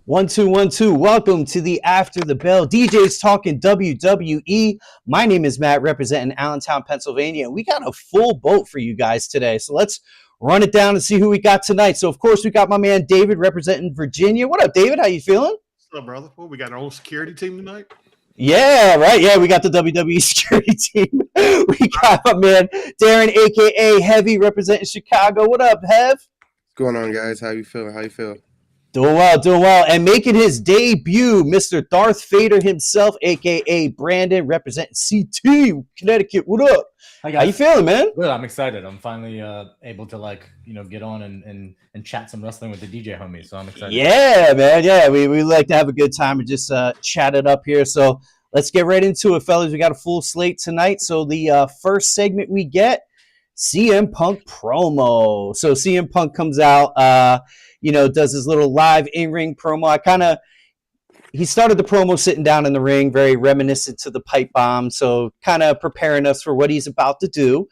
One, two, one, two. Welcome to the After the Bell DJs Talking WWE. My name is Matt, representing Allentown, Pennsylvania. And we got a full boat for you guys today. So let's run it down and see who we got tonight. So, of course, we got my man David representing Virginia. What up, David? How you feeling? What's up, brother? Well, we got our own security team tonight. Yeah, right. Yeah, we got the WWE security team. We got my man Darren, a.k.a. Heavy, representing Chicago. What up, Hev? What's going on, guys? How you feeling? How you feel? Doing well. And making his debut, Mr. Darth Vader himself, a.k.a. Brandon, representing CT, Connecticut. What up? Hi, guys. How you feeling, man? Good. I'm excited. I'm finally able to get on and chat some wrestling with the DJ homies. So I'm excited. Yeah, man. Yeah, we like to have a good time and just chat it up here. So let's get right into it, fellas. We got a full slate tonight. So the first segment we get, CM Punk promo. So CM Punk comes out, does his little live in-ring promo. He started the promo sitting down in the ring, very reminiscent to the pipe bomb. So kind of preparing us for what he's about to do.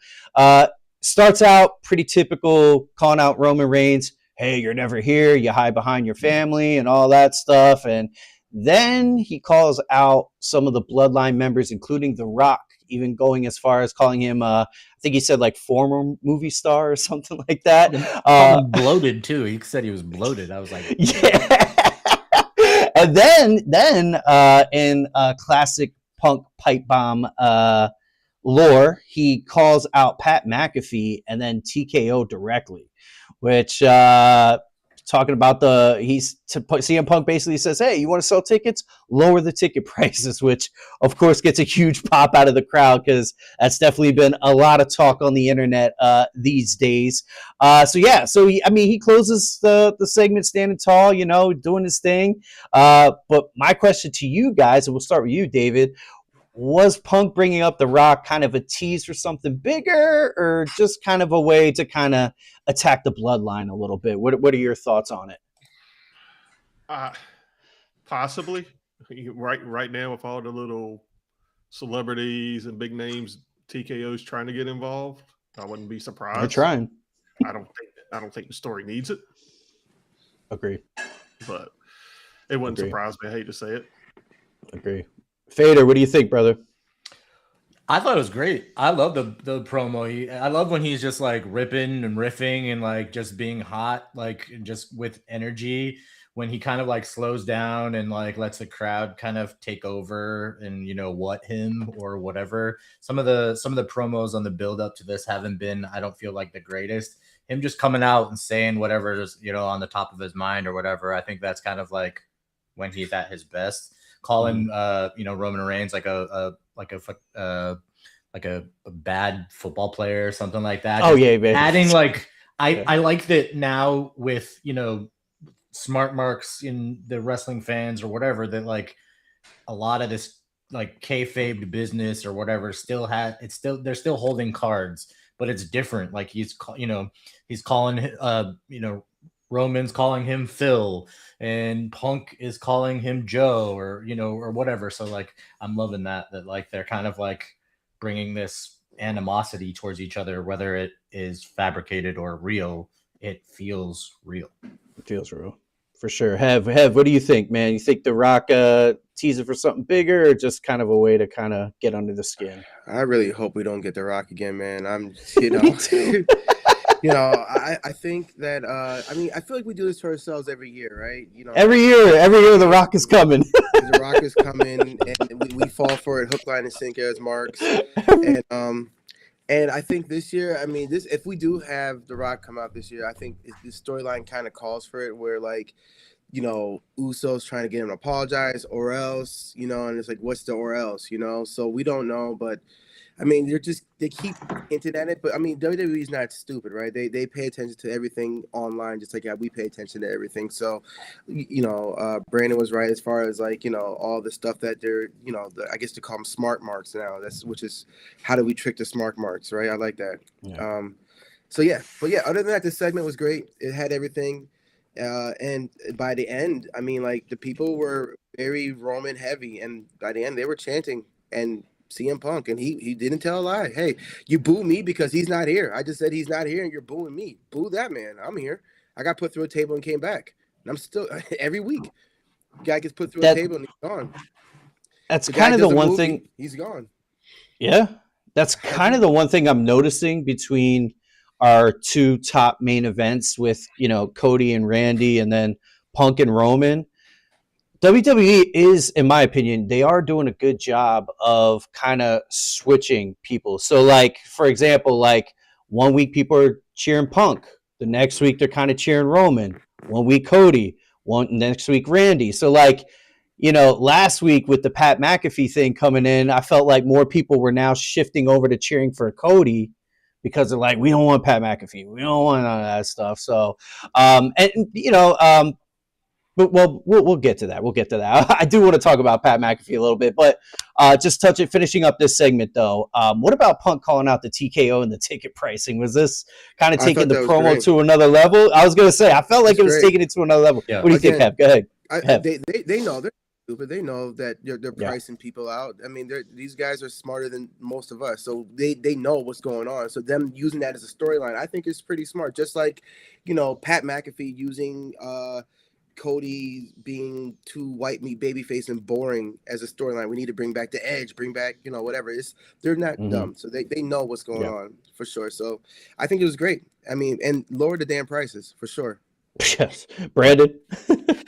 Starts out pretty typical, calling out Roman Reigns. Hey, you're never here. You hide behind your family and all that stuff. And then he calls out some of the Bloodline members, including The Rock, even going as far as calling him, I think he said like former movie star or something like that. Bloated too. He said he was bloated. I was like, yeah. And then in classic Punk pipe bomb lore, he calls out Pat McAfee and then TKO directly, which talking about CM Punk basically says, hey, you want to sell tickets? Lower the ticket prices, which of course gets a huge pop out of the crowd because that's definitely been a lot of talk on the internet these days. So he closes the segment standing tall, doing his thing. But my question to you guys, and we'll start with you, David, was Punk bringing up The Rock kind of a tease for something bigger, or just kind of a way to kind of attack the Bloodline a little bit? What are your thoughts on it? Possibly. Right now, with all the little celebrities and big names, TKO's trying to get involved. I wouldn't be surprised. They're trying. I don't think the story needs it. Agree. But it wouldn't surprise me. I hate to say it. Agree. Fader, what do you think, brother? I thought it was great. I love the promo. I love when he's just like ripping and riffing and like just being hot, like just with energy. When he kind of like slows down and like lets the crowd kind of take over and what him or whatever. Some of the promos on the build up to this haven't been, I don't feel like, the greatest. Him just coming out and saying whatever is on the top of his mind or whatever. I think that's kind of like when he's at his best. Calling Roman Reigns like a bad football player or something like that. Oh yeah, man. Adding I like that now with smart marks in the wrestling fans or whatever, that like a lot of this like kayfabe business or whatever they're still holding cards, but it's different. Like he's calling Roman's calling him Phil and Punk is calling him Joe or whatever. So like, I'm loving that like they're kind of like bringing this animosity towards each other, whether it is fabricated or real. It feels real. It feels real for sure. Hev, what do you think, man? You think The Rock teasing for something bigger, or just kind of a way to kind of get under the skin? I really hope we don't get The Rock again, man. Me too. I think that I feel like we do this to ourselves every year, right? Every year The Rock is coming. The Rock is coming, and we fall for it, hook, line, and sinker as marks. And I think this year, if we do have The Rock come out this year, I think the storyline kind of calls for it, where like, Usos trying to get him to apologize, or else, and it's like, what's the or else, So we don't know, but. They keep hinting at it, but WWE is not stupid, right? They pay attention to everything online, just like we pay attention to everything. So, Brandon was right as far as like, all the stuff that they're, I guess they call them smart marks now. Which is how do we trick the smart marks, right? I like that. Yeah. Other than that, this segment was great. It had everything. And by the end, the people were very Roman heavy, and by the end they were chanting and CM Punk, and he didn't tell a lie. Hey, you boo me because he's not here. I just said he's not here, and you're booing me. Boo that man. I'm here. I got put through a table and came back, and I'm still every week. Guy gets put through That- a table and he's gone. That's The guy kind of the does a one movie, thing. he's gone. Yeah, that's kind of the one thing I'm noticing between our two top main events with, you know, Cody and Randy and then Punk and Roman. WWE is, in my opinion, they are doing a good job of kind of switching people. So, like, for example, like 1 week people are cheering Punk, the next week they're kind of cheering Roman, 1 week Cody, next week Randy. So, like, you know, last week with the Pat McAfee thing coming in, I felt like more people were now shifting over to cheering for Cody because they're like, we don't want Pat McAfee, we don't want none of that stuff. So, and you know, but we'll get to that. We'll get to that. I do want to talk about Pat McAfee a little bit, but just finishing up this segment though. What about Punk calling out the TKO and the ticket pricing? Was this kind of I taking thought the that was promo great. to another level? I was gonna say I felt like That's it was great. taking it to another level. Yeah. What do you think, Again, Kev? Go ahead. They know they're stupid. They know that they're Yeah. pricing people out. I mean, these guys are smarter than most of us, so they know what's going on. So them using that as a storyline, I think is pretty smart. Just like, you know, Pat McAfee using Cody being too white meat babyface and boring as a storyline. We need to bring back the edge, bring back, you know, whatever. They're not dumb, so they know what's going on for sure. So I think it was great. I mean, and lower the damn prices for sure. Yes, Brandon.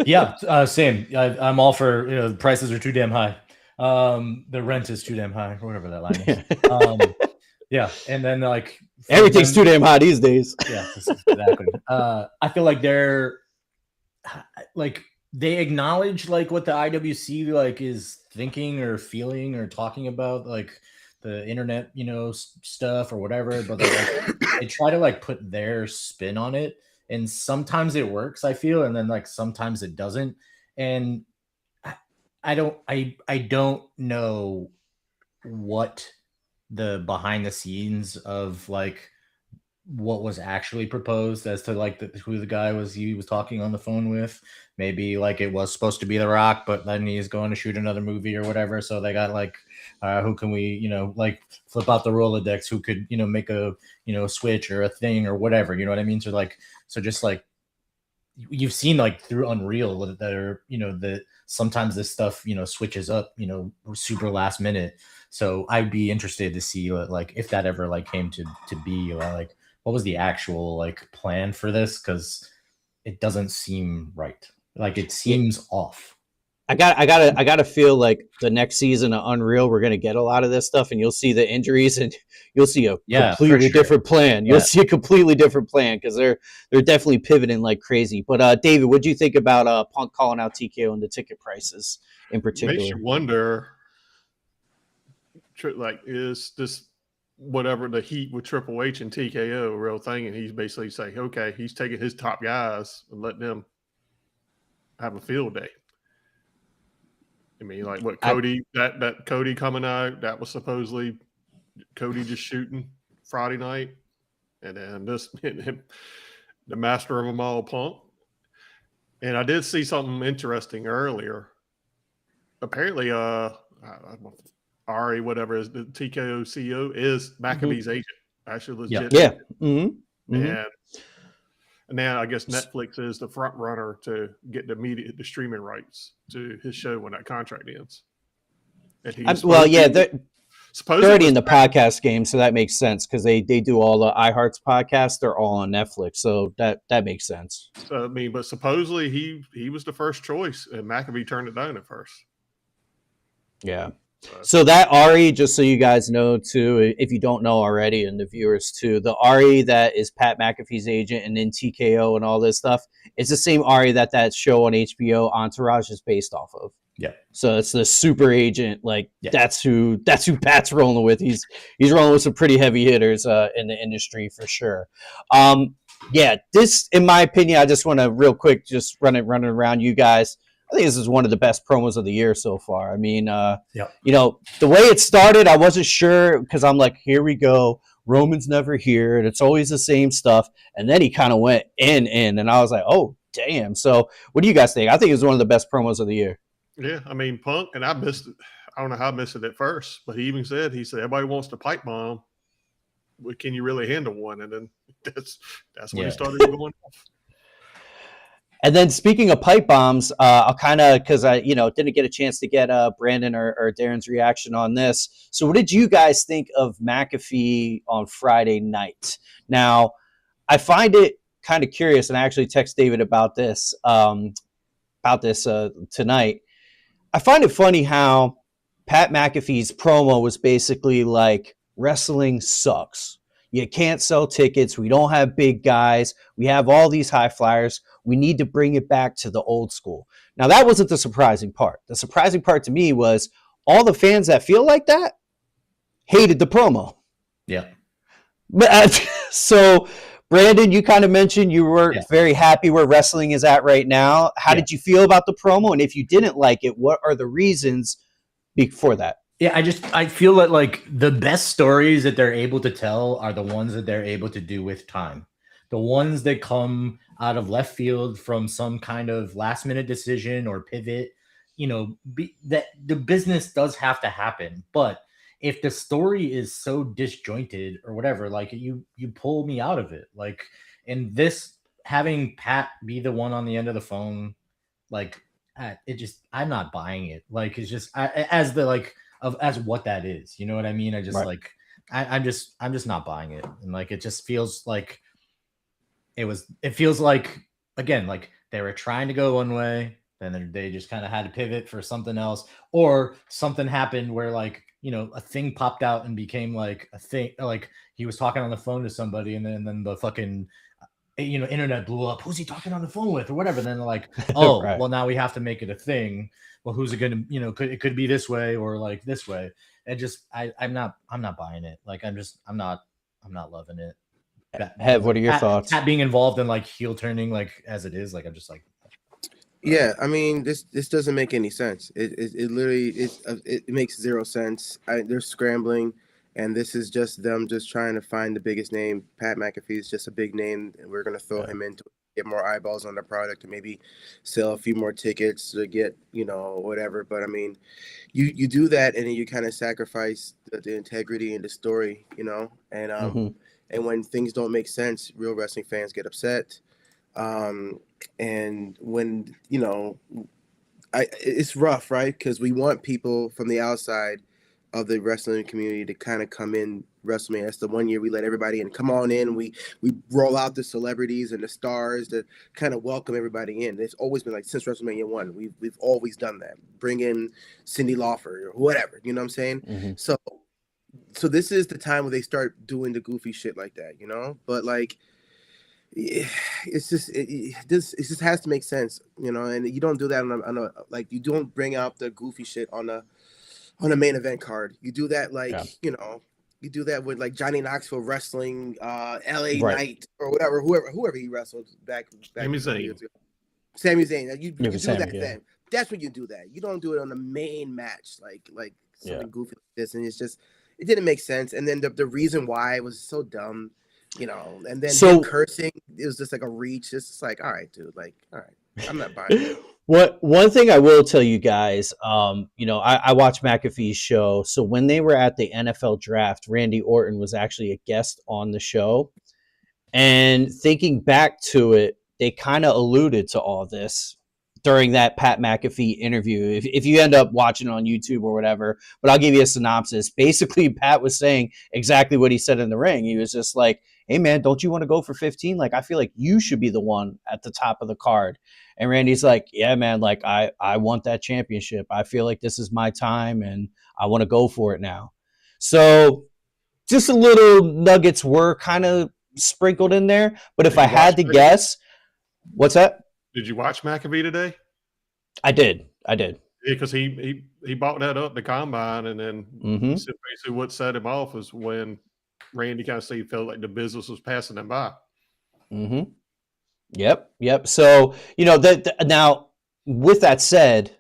Yeah, same. I'm all for, you know, the prices are too damn high. The rent is too damn high, or whatever that line is. Yeah, and then like Everything's too damn high these days. Yeah, exactly. I feel like they acknowledge like what the IWC like is thinking or feeling or talking about, like the internet, you know, stuff or whatever, but they try to like put their spin on it, and sometimes it works, I feel, and then like sometimes it doesn't. And I don't know what the behind the scenes of like what was actually proposed as to like who the guy was he was talking on the phone with. Maybe like it was supposed to be The Rock, but then he's going to shoot another movie or whatever, so they got like who can we, you know, like flip out the Rolodex, who could, you know, make a, you know, switch or a thing or whatever, you know what I mean? So just like you've seen like through Unreal that are, you know, that sometimes this stuff, you know, switches up, you know, super last minute. So I'd be interested to see like if that ever like came to be like what was the actual like plan for this, because it doesn't seem right. Like it seems off. I gotta feel like the next season of Unreal, we're gonna get a lot of this stuff, and you'll see the injuries, and you'll see a completely different plan. You'll see a completely different plan because they're definitely pivoting like crazy. But David, what do you think about Punk calling out TKO and the ticket prices in particular? Makes you wonder, like, is this whatever the heat with Triple H and TKO a real thing? And he's basically saying, okay, he's taking his top guys and letting them have a field day. I mean, like what Cody, that Cody coming out, that was supposedly Cody just shooting Friday night. And then this, the master of them all, Punk. And I did see something interesting earlier. Apparently, Ari, whatever is the TKO CEO, is McAfee's agent. Actually, legit. Yeah. Mm-hmm. And now I guess Netflix is the front runner to get the streaming rights to his show when that contract ends. And they're already in the podcast game, so that makes sense because they do all the iHeart's podcasts. They're all on Netflix, so that makes sense. So I mean, but supposedly he was the first choice, and McAfee turned it down at first. Yeah. So that Ari, just so you guys know too, if you don't know already, and the viewers too, the Ari that is Pat McAfee's agent and then TKO and all this stuff, it's the same Ari that show on HBO Entourage is based off of. Yeah. So it's the super agent, like that's who Pat's rolling with. He's rolling with some pretty heavy hitters in the industry for sure. This, in my opinion, I just want to real quick just running around you guys. I think this is one of the best promos of the year so far. I mean, you know, the way it started, I wasn't sure because I'm like, here we go. Roman's never here, and it's always the same stuff. And then he kind of went in, and I was like, oh, damn. So what do you guys think? I think it was one of the best promos of the year. Yeah, I mean, Punk, and I missed it. I don't know how I missed it at first, but he even said, everybody wants to pipe bomb. But can you really handle one? And then that's when he started going off. And then speaking of pipe bombs, I'll kind of, because I, didn't get a chance to get Brandon or Darren's reaction on this. So what did you guys think of McAfee on Friday night? Now, I find it kind of curious, and I actually text David about this tonight. I find it funny how Pat McAfee's promo was basically like, wrestling sucks. You can't sell tickets. We don't have big guys. We have all these high flyers. We need to bring it back to the old school. Now, that wasn't the surprising part. The surprising part to me was all the fans that feel like that hated the promo. Yeah. So, Brandon, you kind of mentioned you were very happy where wrestling is at right now. How did you feel about the promo? And if you didn't like it, what are the reasons before that? Yeah, I feel that like the best stories that they're able to tell are the ones that they're able to do with time. The ones that come out of left field from some kind of last minute decision or pivot, that the business does have to happen. But if the story is so disjointed or whatever, like you pull me out of it. Like, and this having Pat be the one on the end of the phone, like I'm not buying it. Like, it's just as what that is, you know what I mean? I just like, I'm just not buying it. And like, it just feels like it feels like, again, like they were trying to go one way, then they just kind of had to pivot for something else, or something happened where like, a thing popped out and became like a thing. Like he was talking on the phone to somebody and then the fucking, internet blew up. Who's he talking on the phone with or whatever? Then they're like, oh, well, now we have to make it a thing. Well, who's it going to, it could be this way or like this way. And just, I'm not buying it. Like, I'm not loving it. Hev, what are your thoughts? Pat being involved in like heel turning, like as it is, like, I'm just like, yeah, I mean, this doesn't make any sense. It literally it makes zero sense. They're scrambling, and this is just them just trying to find the biggest name. Pat McAfee is just a big name, and we're gonna throw him in to get more eyeballs on the product and maybe sell a few more tickets to get whatever. But I mean, you do that, and then you kind of sacrifice the integrity and the story, and and when things don't make sense, real wrestling fans get upset. And when it's rough, right? Because we want people from the outside of the wrestling community to kind of come in WrestleMania. That's the one year we let everybody in. Come on in. We roll out the celebrities and the stars to kind of welcome everybody in. It's always been like since WrestleMania 1. We've always done that. Bring in Cyndi Lauper or whatever. You know what I'm saying? Mm-hmm. So this is the time where they start doing the goofy shit like that. But like. It's just it just has to make sense, and you don't do that on a like you don't bring out the goofy shit on a main event card. You do that you do that with like Johnny Knoxville wrestling LA Knight or whoever he wrestled back Sami Zayn. Sami Zayn. You do that then. That's when you do that. You don't do it on the main match like something goofy like this, and it didn't make sense. And then the reason why was so dumb. And then him cursing, it was just like a reach. It's just like, all right, dude, like, all right, I'm not buying it. One thing I will tell you guys, I watched McAfee's show. So when they were at the NFL draft, Randy Orton was actually a guest on the show. And thinking back to it, they kind of alluded to all this during that Pat McAfee interview. If you end up watching it on YouTube or whatever, but I'll give you a synopsis. Basically, Pat was saying exactly what he said in the ring. He was just like, hey man, don't you want to go for 15? Like, I feel like you should be the one at the top of the card. And Randy's like, yeah, man, like I want that championship. I feel like this is my time and I want to go for it now. So just a little nuggets were kind of sprinkled in there. But if I had to guess, what's that? Did you watch McAfee today? I did. Yeah, because he bought that up the combine, and then basically what set him off was when Randy kind of felt like the business was passing him by. Mm-hmm. Yep. So, now with that said,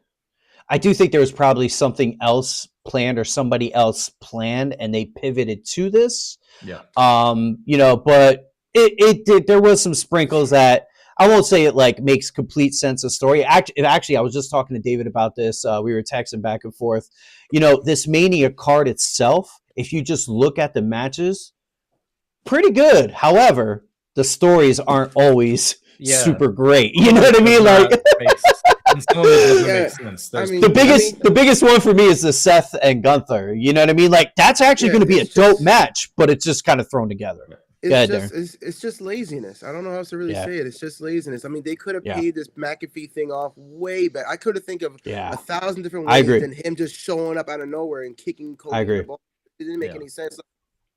I do think there was probably something else planned or somebody else planned and they pivoted to this. Yeah. But it did, there was some sprinkles that I won't say it like makes complete sense of story. Actually, I was just talking to David about this. We were texting back and forth. This Mania card itself, if you just look at the matches, pretty good. However, the stories aren't always super great. You know what I mean? Like some of it doesn't make sense. The biggest one for me is the Seth and Gunther. You know what I mean? Like that's actually going to be a dope match, but it's just kind of thrown together. It's just laziness. I don't know how else to really say it. It's just laziness. I mean, they could have paid this McAfee thing off way back. I could have think of 1,000 different ways than him just showing up out of nowhere and kicking Cody. I agree. The ball. It didn't make any sense.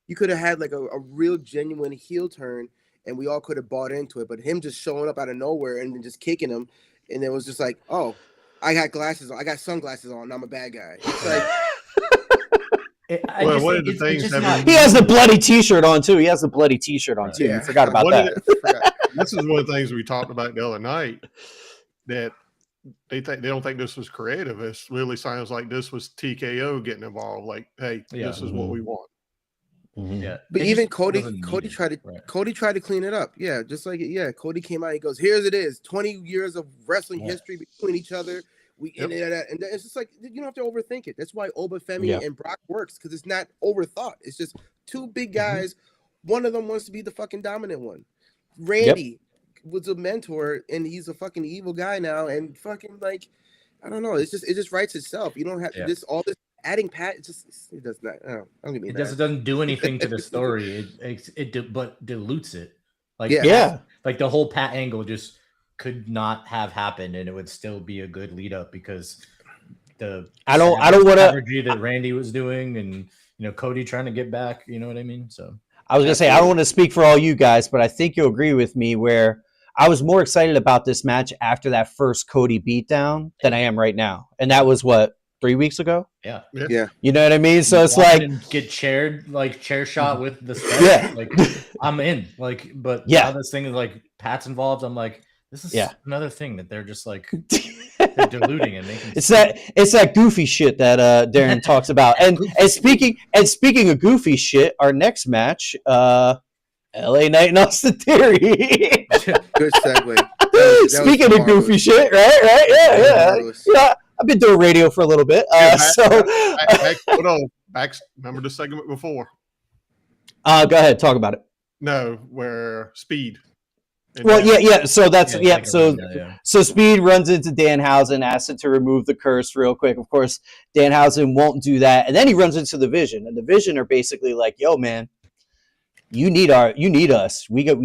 You could have had like a real genuine heel turn, and we all could have bought into it. But him just showing up out of nowhere and then just kicking him, and it was just like, oh, I got glasses on. I got sunglasses on. And I'm a bad guy. It's like. He has the bloody T-shirt on too. You forgot about that. This is one of the things we talked about the other night. That they don't think this was creative. It really sounds like this was TKO getting involved. Like, hey, this is what we want. Mm-hmm. Yeah, but even Cody tried to clean it up. Yeah, just like Cody came out. He goes, "Here's it is. 20 years of wrestling history between each other." And it's just like you don't have to overthink it. That's why Obafemi and Brock works, because it's not overthought. It's just two big guys. One of them wants to be the fucking dominant one. Randy was a mentor, and he's a fucking evil guy now. And fucking like, I don't know. It just writes itself. You don't have all this adding Pat. It does not. Don't get me. It doesn't do anything to the story. But dilutes it. Like like the whole Pat angle just could not have happened, and it would still be a good lead up because I don't want to that Randy was doing, and Cody trying to get back. You know what I mean? So I was gonna say I don't want to speak for all you guys, but I think you'll agree with me where I was more excited about this match after that first Cody beatdown than I am right now, and that was what 3 weeks ago. Yeah. You know what I mean? So it's like get chair shot with the stuff. Like I'm in. Like, but now this thing is like Pat's involved. I'm like. This is another thing that they're just like they're diluting and making. It's that goofy shit that Darren talks about. And speaking of goofy shit, our next match, LA Knight and Austin Theory. Good segue. Speaking of goofy shit, right? Yeah. I've been doing radio for a little bit. Hold on. Remember the segment before? Go ahead, talk about it. No, where Speed. Well, So that's So Speed runs into Danhausen, asks him to remove the curse real quick. Of course, Danhausen won't do that, and then he runs into the Vision, and the Vision are basically like, "Yo, man, you need us. We got,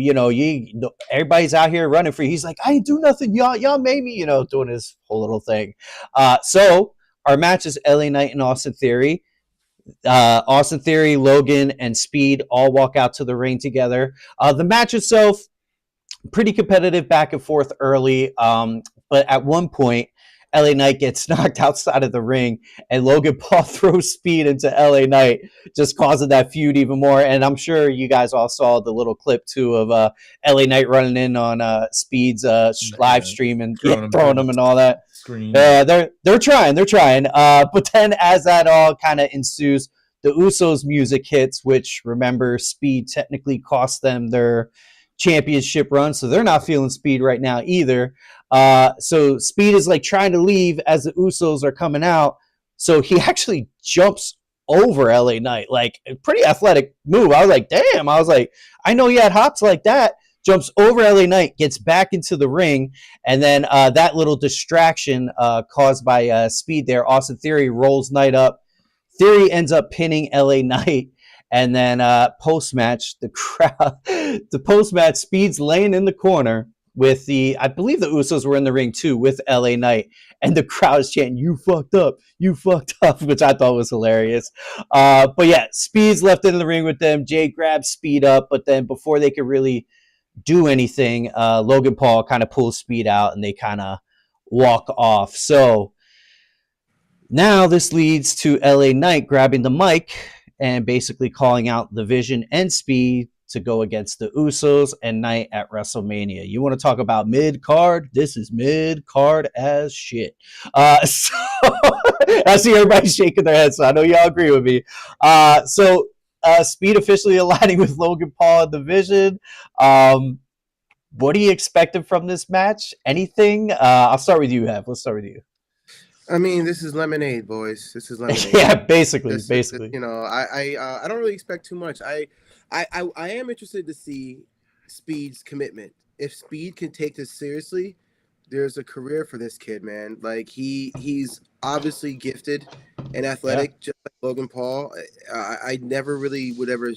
everybody's out here running for you." He's like, "I ain't do nothing. Y'all made me, doing his whole little thing." So our match is LA Knight and Austin Theory. Austin Theory, Logan, and Speed all walk out to the ring together. The match itself. Pretty competitive back and forth early, but at one point, LA Knight gets knocked outside of the ring, and Logan Paul throws Speed into LA Knight, just causing that feud even more. And I'm sure you guys all saw the little clip too of LA Knight running in on Speed's live stream and throwing him and all that. They're trying. But then as that all kind of ensues, the Usos music hits, which remember Speed technically cost them their championship run, so they're not feeling Speed right now either. So Speed is like trying to leave as the Usos are coming out, so he actually jumps over LA Knight, like a pretty athletic move. I was like, damn. I know he had hops like that. Jumps over LA Knight, gets back into the ring, and then that little distraction caused by Speed there, Austin Theory rolls Knight up. Theory ends up pinning LA Knight. And then post-match, Speed's laying in the corner with I believe the Usos were in the ring too with LA Knight. And the crowd is chanting, you fucked up, which I thought was hilarious. But yeah, Speed's left in the ring with them. Jay grabs Speed up, but then before they could really do anything, Logan Paul kind of pulls Speed out and they kind of walk off. So now this leads to LA Knight grabbing the mic and basically calling out the Vision and Speed to go against the Usos and Knight at WrestleMania. You want to talk about mid-card? This is mid-card as shit. So I see everybody shaking their heads, so I know y'all agree with me. So Speed officially aligning with Logan Paul and the Vision. What are you expecting from this match? Anything? I'll start with you, Hev. Let's start with you. I mean, this is lemonade, boys. This is lemonade. Yeah, basically. I don't really expect too much. I am interested to see Speed's commitment. if Speed can take this seriously, there's a career for this kid, man. Like he's obviously gifted and athletic, just like Logan Paul. I never really would ever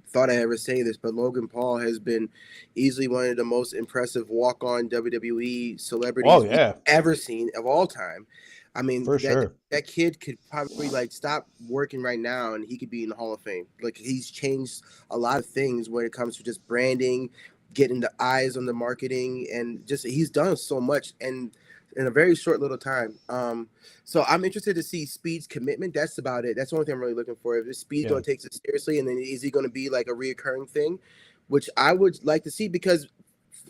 thought I'd ever say this, but Logan Paul has been easily one of the most impressive walk-on WWE celebrities we've ever seen of all time. I mean, that kid could probably like stop working right now and he could be in the Hall of Fame. Like he's changed a lot of things when it comes to just branding, getting the eyes on the marketing, and just he's done so much and in a very short little time. So I'm interested to see Speed's commitment. That's about it. That's the only thing I'm really looking for. If Speed going to take it seriously, and then is he going to be like a reoccurring thing, which I would like to see, because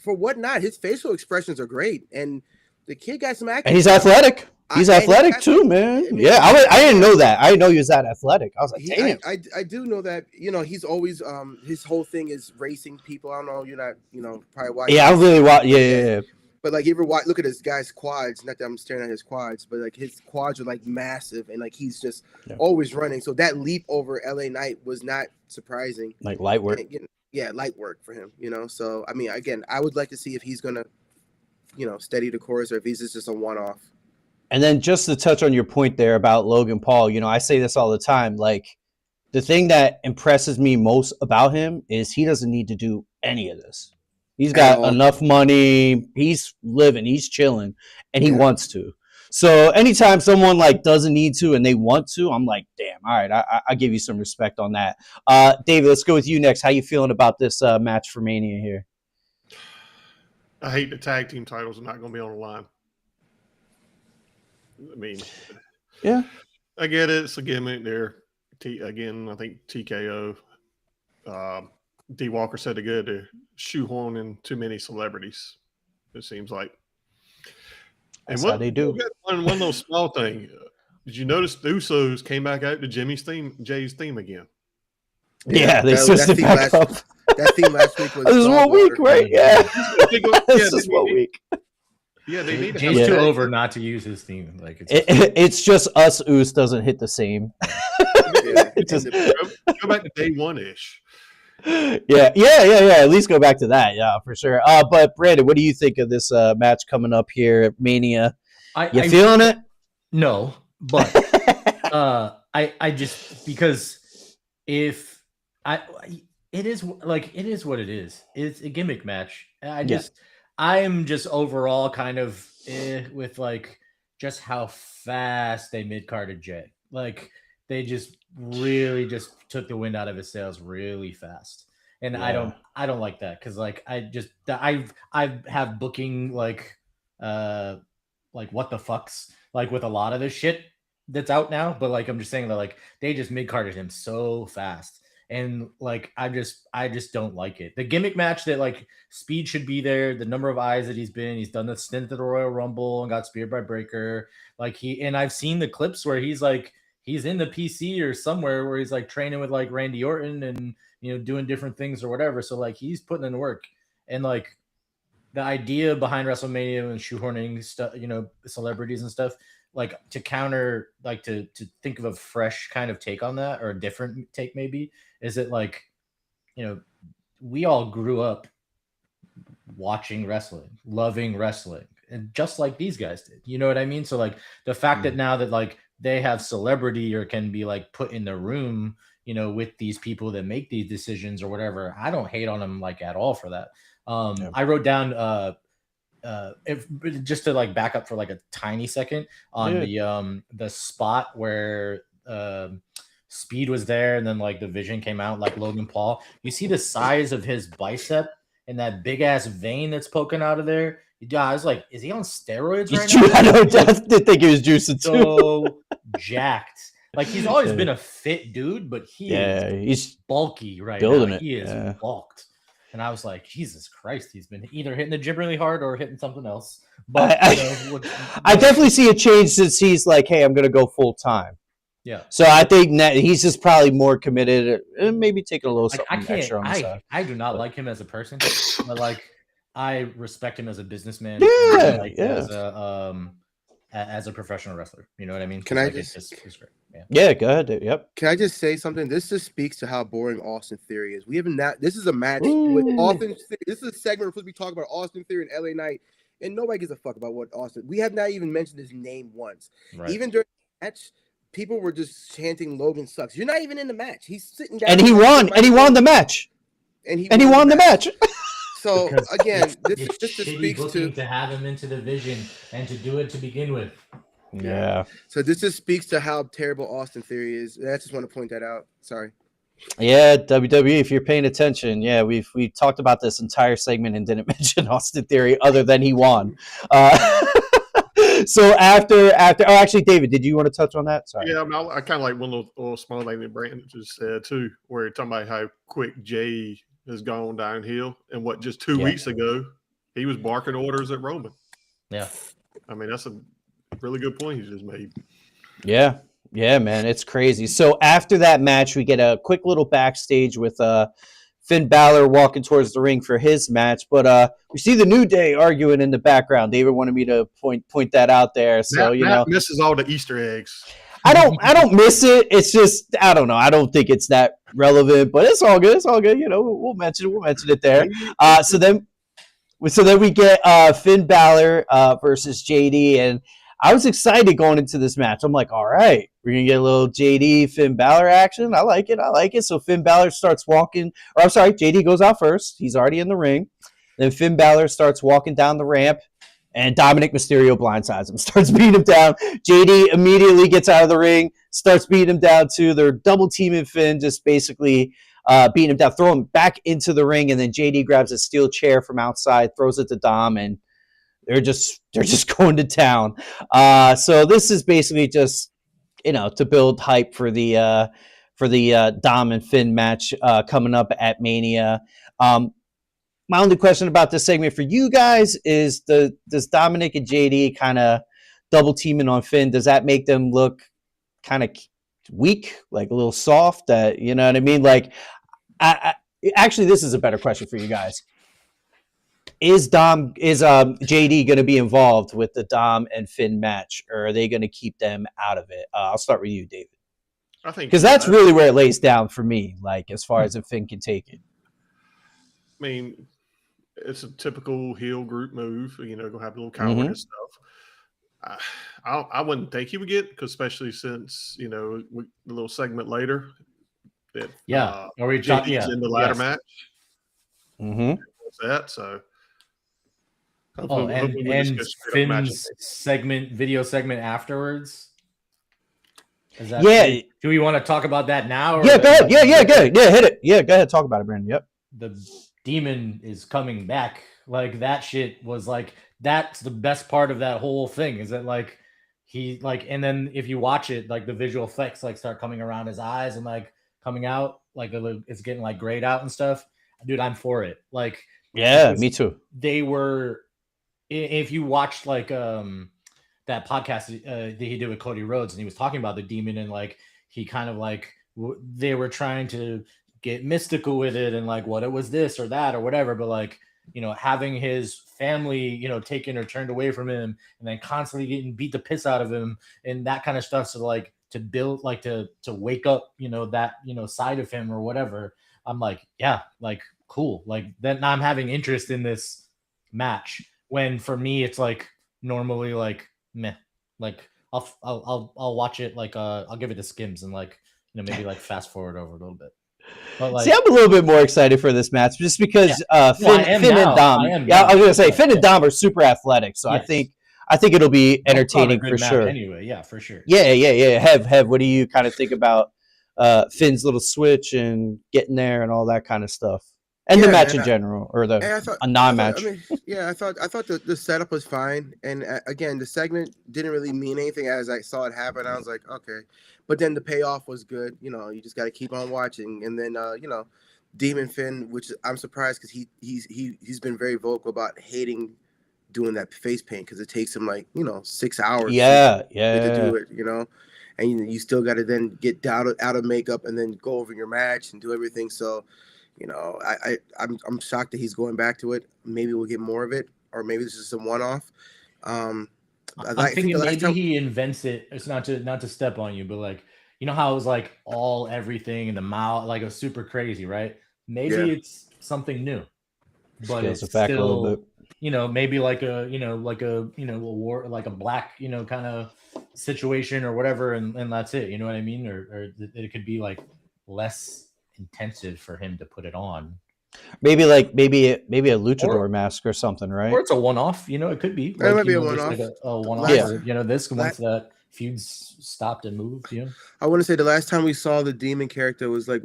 for what not, his facial expressions are great, and the kid got some acting. And he's athletic. He's athletic too, man. I mean, I didn't know that. I didn't know he was that athletic. I was like, damn. I do know that. You know, he's always his whole thing is racing people. I don't know. You're not probably watching. Yeah, I really watch. Yeah. But like, you ever look at this guy's quads? Not that I'm staring at his quads, but like his quads are like massive, and like he's just always running. So that leap over LA Knight was not surprising. Like light work. And, light work for him. You know, so I mean, again, I would like to see if he's gonna, steady the course, or if he's just a one-off. And then just to touch on your point there about Logan Paul, I say this all the time. Like, the thing that impresses me most about him is he doesn't need to do any of this. He's got enough money. He's living. He's chilling, and he wants to. So anytime someone like doesn't need to and they want to, I'm like, damn. All right, I give you some respect on that. David, let's go with you next. How you feeling about this match for Mania here? I hate the tag team titles are not going to be on the line. I mean, I get it. It's a gimmick there. Again, I think TKO. D. Walker said it good. To shoehorn in too many celebrities, it seems like. That's how they do. One little small thing. Did you notice the Usos came back out to Jay's theme again? Yeah, they switched it back up. That theme last week was. This is 1 week, right? Yeah. This is 1 week. Yeah, they need to. Jay's too over not to use his theme. Like it's just us. Us doesn't hit the same. Go back to day one-ish. Yeah. At least go back to that. Yeah, for sure. But Brandon, what do you think of this match coming up here at Mania? You feeling it? No, but I just, because if it is what it is. It's a gimmick match. I am just overall kind of with like just how fast they mid-carded Jay. Like they just really just took the wind out of his sails really fast. And I don't like that, because like I have booking like what the fucks like with a lot of this shit that's out now, but like I'm just saying that like they just mid-carded him so fast. And like I just don't like it. The gimmick match that like Speed should be there, the number of eyes that he's done the stint at the Royal Rumble and got speared by Breaker. Like I've seen the clips where he's in the PC or somewhere where he's like training with like Randy Orton and doing different things or whatever. So like he's putting in work. And like the idea behind WrestleMania and shoehorning stuff, celebrities and stuff, like to counter, like to think of a fresh kind of take on that, or a different take maybe, is it like, we all grew up watching wrestling, loving wrestling, and just like these guys did, you know what I mean? So like the fact that now that like they have celebrity or can be like put in the room, with these people that make these decisions or whatever, I don't hate on them like at all for that. I wrote down just to like back up for like a tiny second on the spot where Speed was there and then like the Vision came out, like Logan Paul. You see the size of his bicep and that big ass vein that's poking out of there. I was like, is he on steroids right now? I know. I did think he was juicing too. So jacked. Like he's always been a fit dude, but he's bulky right building now. It. He is bulked. And I was like, Jesus Christ, he's been either hitting the gym really hard or hitting something else. But I definitely see a change since he's like, hey, I'm going to go full time. Yeah. So I think he's just probably more committed, and maybe taking a little something extra on the side. I do not like him as a person, but like I respect him as a businessman. Yeah. As a as a professional wrestler. You know what I mean? Can I Like, just- it's great. Yeah. Yeah, go ahead. Dude. Yep. Can I just say something? This just speaks to how boring Austin Theory is. We haven't that. This is a match Ooh. with Austin. This is a segment we're supposed to be talking about Austin Theory and LA Knight, and nobody gives a fuck about what Austin. We have not even mentioned his name once. Right. Even during the match, people were just chanting "Logan sucks." You're not even in the match. He's sitting down, And he won. And he won the match. And he won the match. So Because again, this it's just shitty speaks booking to. to have him into the division and to do it to begin with. Yeah. So this just speaks to how terrible Austin Theory is. I just want to point that out. Sorry. Yeah, WWE, if you're paying attention, yeah, we talked about this entire segment and didn't mention Austin Theory other than he won. So after actually, David, did you want to touch on that? Sorry. Yeah, I, mean, I kind of like one little small thing that Brandon just said too, where you're talking about how quick Jay has gone downhill, and what just 2 weeks ago he was barking orders at Roman. Yeah. I mean, that's a really good point he just made. Yeah. Yeah, man, it's crazy. So after that match, we get a quick little backstage with Finn Balor walking towards the ring for his match, but we see the New Day arguing in the background. David wanted me to point that out there. So Matt misses all the Easter eggs. I don't miss it. It's just I don't know. I don't think it's that relevant, but it's all good. It's all good. We'll mention it there. So then we get Finn Balor versus JD, and I was excited going into this match. I'm like, all right, we're going to get a little JD Finn Balor action. I like it. So Finn Balor starts walking, or I'm sorry, JD goes out first. He's already in the ring. Then Finn Balor starts walking down the ramp, and Dominic Mysterio blindsides him, starts beating him down. JD immediately gets out of the ring, starts beating him down too. They're double teaming Finn, just basically beating him down, throw him back into the ring, and then JD grabs a steel chair from outside, throws it to Dom, and they're just going to town. So this is basically just to build hype for the Dom and Finn match coming up at Mania. My only question about this segment for you guys is does Dominic and JD kind of double teaming on Finn? Does that make them look kind of weak, like a little soft? You know what I mean? Like, actually, this is a better question for you guys. Is JD going to be involved with the Dom and Finn match, or are they going to keep them out of it? I'll start with you, David. I think because that's really where it lays down for me. Like as far as if Finn can take it. I mean, it's a typical heel group move. Gonna have a little coward and stuff. I wouldn't think he would get, because especially since the little segment later that JD's in the ladder match. Mm-hmm. That so. And Finn's video segment afterwards. Is that do we want to talk about that now? Yeah, go ahead. Yeah, good. Yeah, hit it. Yeah, go ahead. Talk about it, Brandon. Yep. The demon is coming back. Like that shit was like, that's the best part of that whole thing, is that like he like, and then if you watch it, like the visual effects like start coming around his eyes and like coming out, like it's getting like grayed out and stuff. Dude, I'm for it. Like, yeah, me too. They were, if you watched like that podcast that he did with Cody Rhodes, and he was talking about the demon, and like he kind of like they were trying to get mystical with it and like what it was, this or that or whatever, but like having his family taken or turned away from him, and then constantly getting beat the piss out of him and that kind of stuff, so like to build like to wake up that side of him or whatever. I'm like, yeah, like cool, like then I'm having interest in this match, when for me it's like normally like meh, like I'll watch it, like I'll give it the skims and like maybe like fast forward over a little bit. But like, see, I'm a little bit more excited for this match just because Finn and Dom. I was gonna say Finn and Dom are super athletic, so yes. I think it'll be entertaining for sure. Anyway, yeah, for sure. Yeah. Hev, what do you kind of think about Finn's little switch and getting there and all that kind of stuff? And the match in general, or a non-match. I thought the setup was fine, and again, the segment didn't really mean anything as I saw it happen. I was like, okay, but then the payoff was good. You just got to keep on watching, and then Demon Finn, which I'm surprised because he's been very vocal about hating doing that face paint, because it takes him like 6 hours. To do it. And you still got to then get out of makeup and then go over your match and do everything. So. I'm shocked that he's going back to it. Maybe we'll get more of it, or maybe this is some one-off. I think thinking the last maybe time, he invents it. It's not to step on you, but like you know how it was like all everything in the mouth, like it was super crazy, right? Maybe Yeah. it's something new, but Scales it's it back a little still, bit. maybe like a a war, like a black, kind of situation or whatever, and that's it. You know what I mean? Or it could be like less intensive for him to put it on, Maybe a luchador or mask or something, or right? it's a one-off. It could be it like might be a just one-off. like a one-off, Last- or this la- once that feuds stopped and moved. I want to say the last time we saw the demon character was like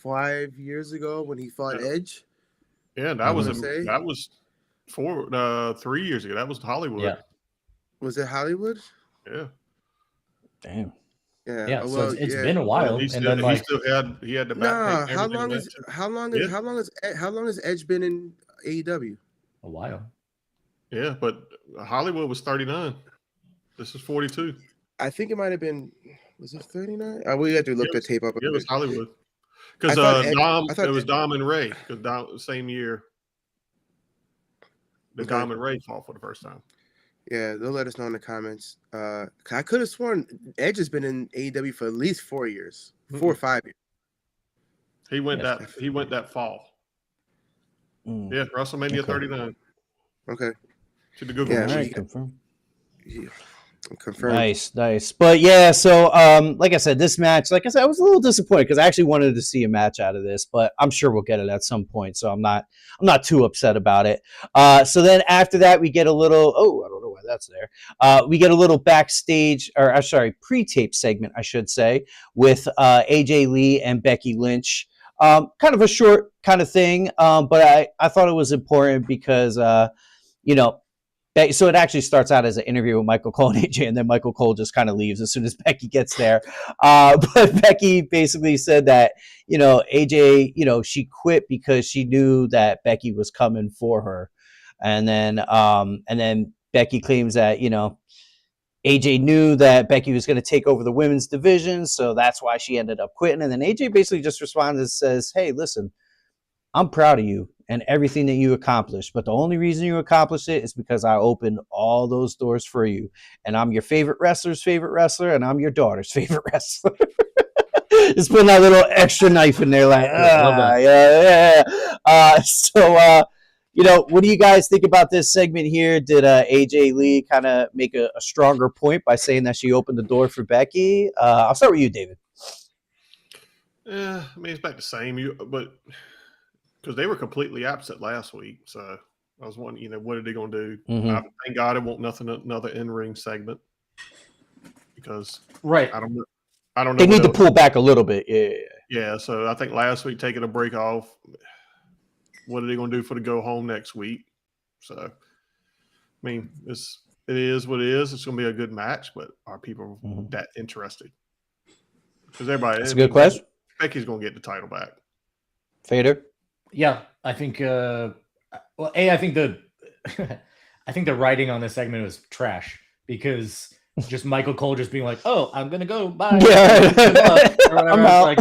5 years ago when he fought Yeah. Edge. Yeah, I wanna that say. was 3 years ago. That was Hollywood. Yeah. Was it Hollywood? Yeah. Damn. Yeah. Yeah, oh, so well, it's yeah. been a while, He and then like he had the back Nah, pain and how everything long like is that, too. how long has Edge been in AEW? a while. Yeah, but Hollywood was 39. This is 42. I think it might have been. Was it 39? We had to look the tape up. Yeah, it was Hollywood. I Because thought it was Dom and Ray. Because same year, the Okay. Dom and Ray fought for the first time. Yeah, they'll let us know in the comments. I could have sworn Edge has been in AEW for at least 4 years, 4 or 5 years. He went Yes. that fall. Mm. Yeah, WrestleMania Okay. 39 Okay, to the Google Yeah, All machine. right, confirm. yeah. Confirmed. Nice. But yeah, so like I said, this match, like I said, I was a little disappointed because I actually wanted to see a match out of this, but I'm sure we'll get it at some point, so I'm not too upset about it. So then after that, we get a little. Oh, I don't know why that's there. We get a little backstage, or pre-tape segment, I should say, with AJ Lee and Becky Lynch. Kind of a short kind of thing, but I thought it was important because so it actually starts out as an interview with Michael Cole and AJ, and then Michael Cole just kind of leaves as soon as Becky gets there. But Becky basically said that, AJ, she quit because she knew that Becky was coming for her. And then Becky claims that, AJ knew that Becky was going to take over the women's division, so that's why she ended up quitting. And then AJ basically just responds and says, hey, listen, I'm proud of you and everything that you accomplished, but the only reason you accomplished it is because I opened all those doors for you, and I'm your favorite wrestler's favorite wrestler, and I'm your daughter's favorite wrestler. Just putting that little extra knife in there, like, yeah. What do you guys think about this segment here? Did AJ Lee kind of make a stronger point by saying that she opened the door for Becky? I'll start with you, David. Yeah, I mean, it's back the same. But because they were completely absent last week, so I was wondering, what are they going to do? Mhm. Thank God it won't another in-ring segment, because Right. I don't know. They need to what else. pull back a little bit. Yeah. Yeah, so I think last week taking a break off. What are they going to do for the go home next week? So, I mean, it is what it is. It's going to be a good match, but are people that interested? Because everybody. That's a good question. Becky's going to get the title back. Fader? Yeah, I think. I think the writing on this segment was trash, because just Michael Cole just being like, "Oh, I'm gonna go, bye." Yeah. Or whatever. I'm out. Like,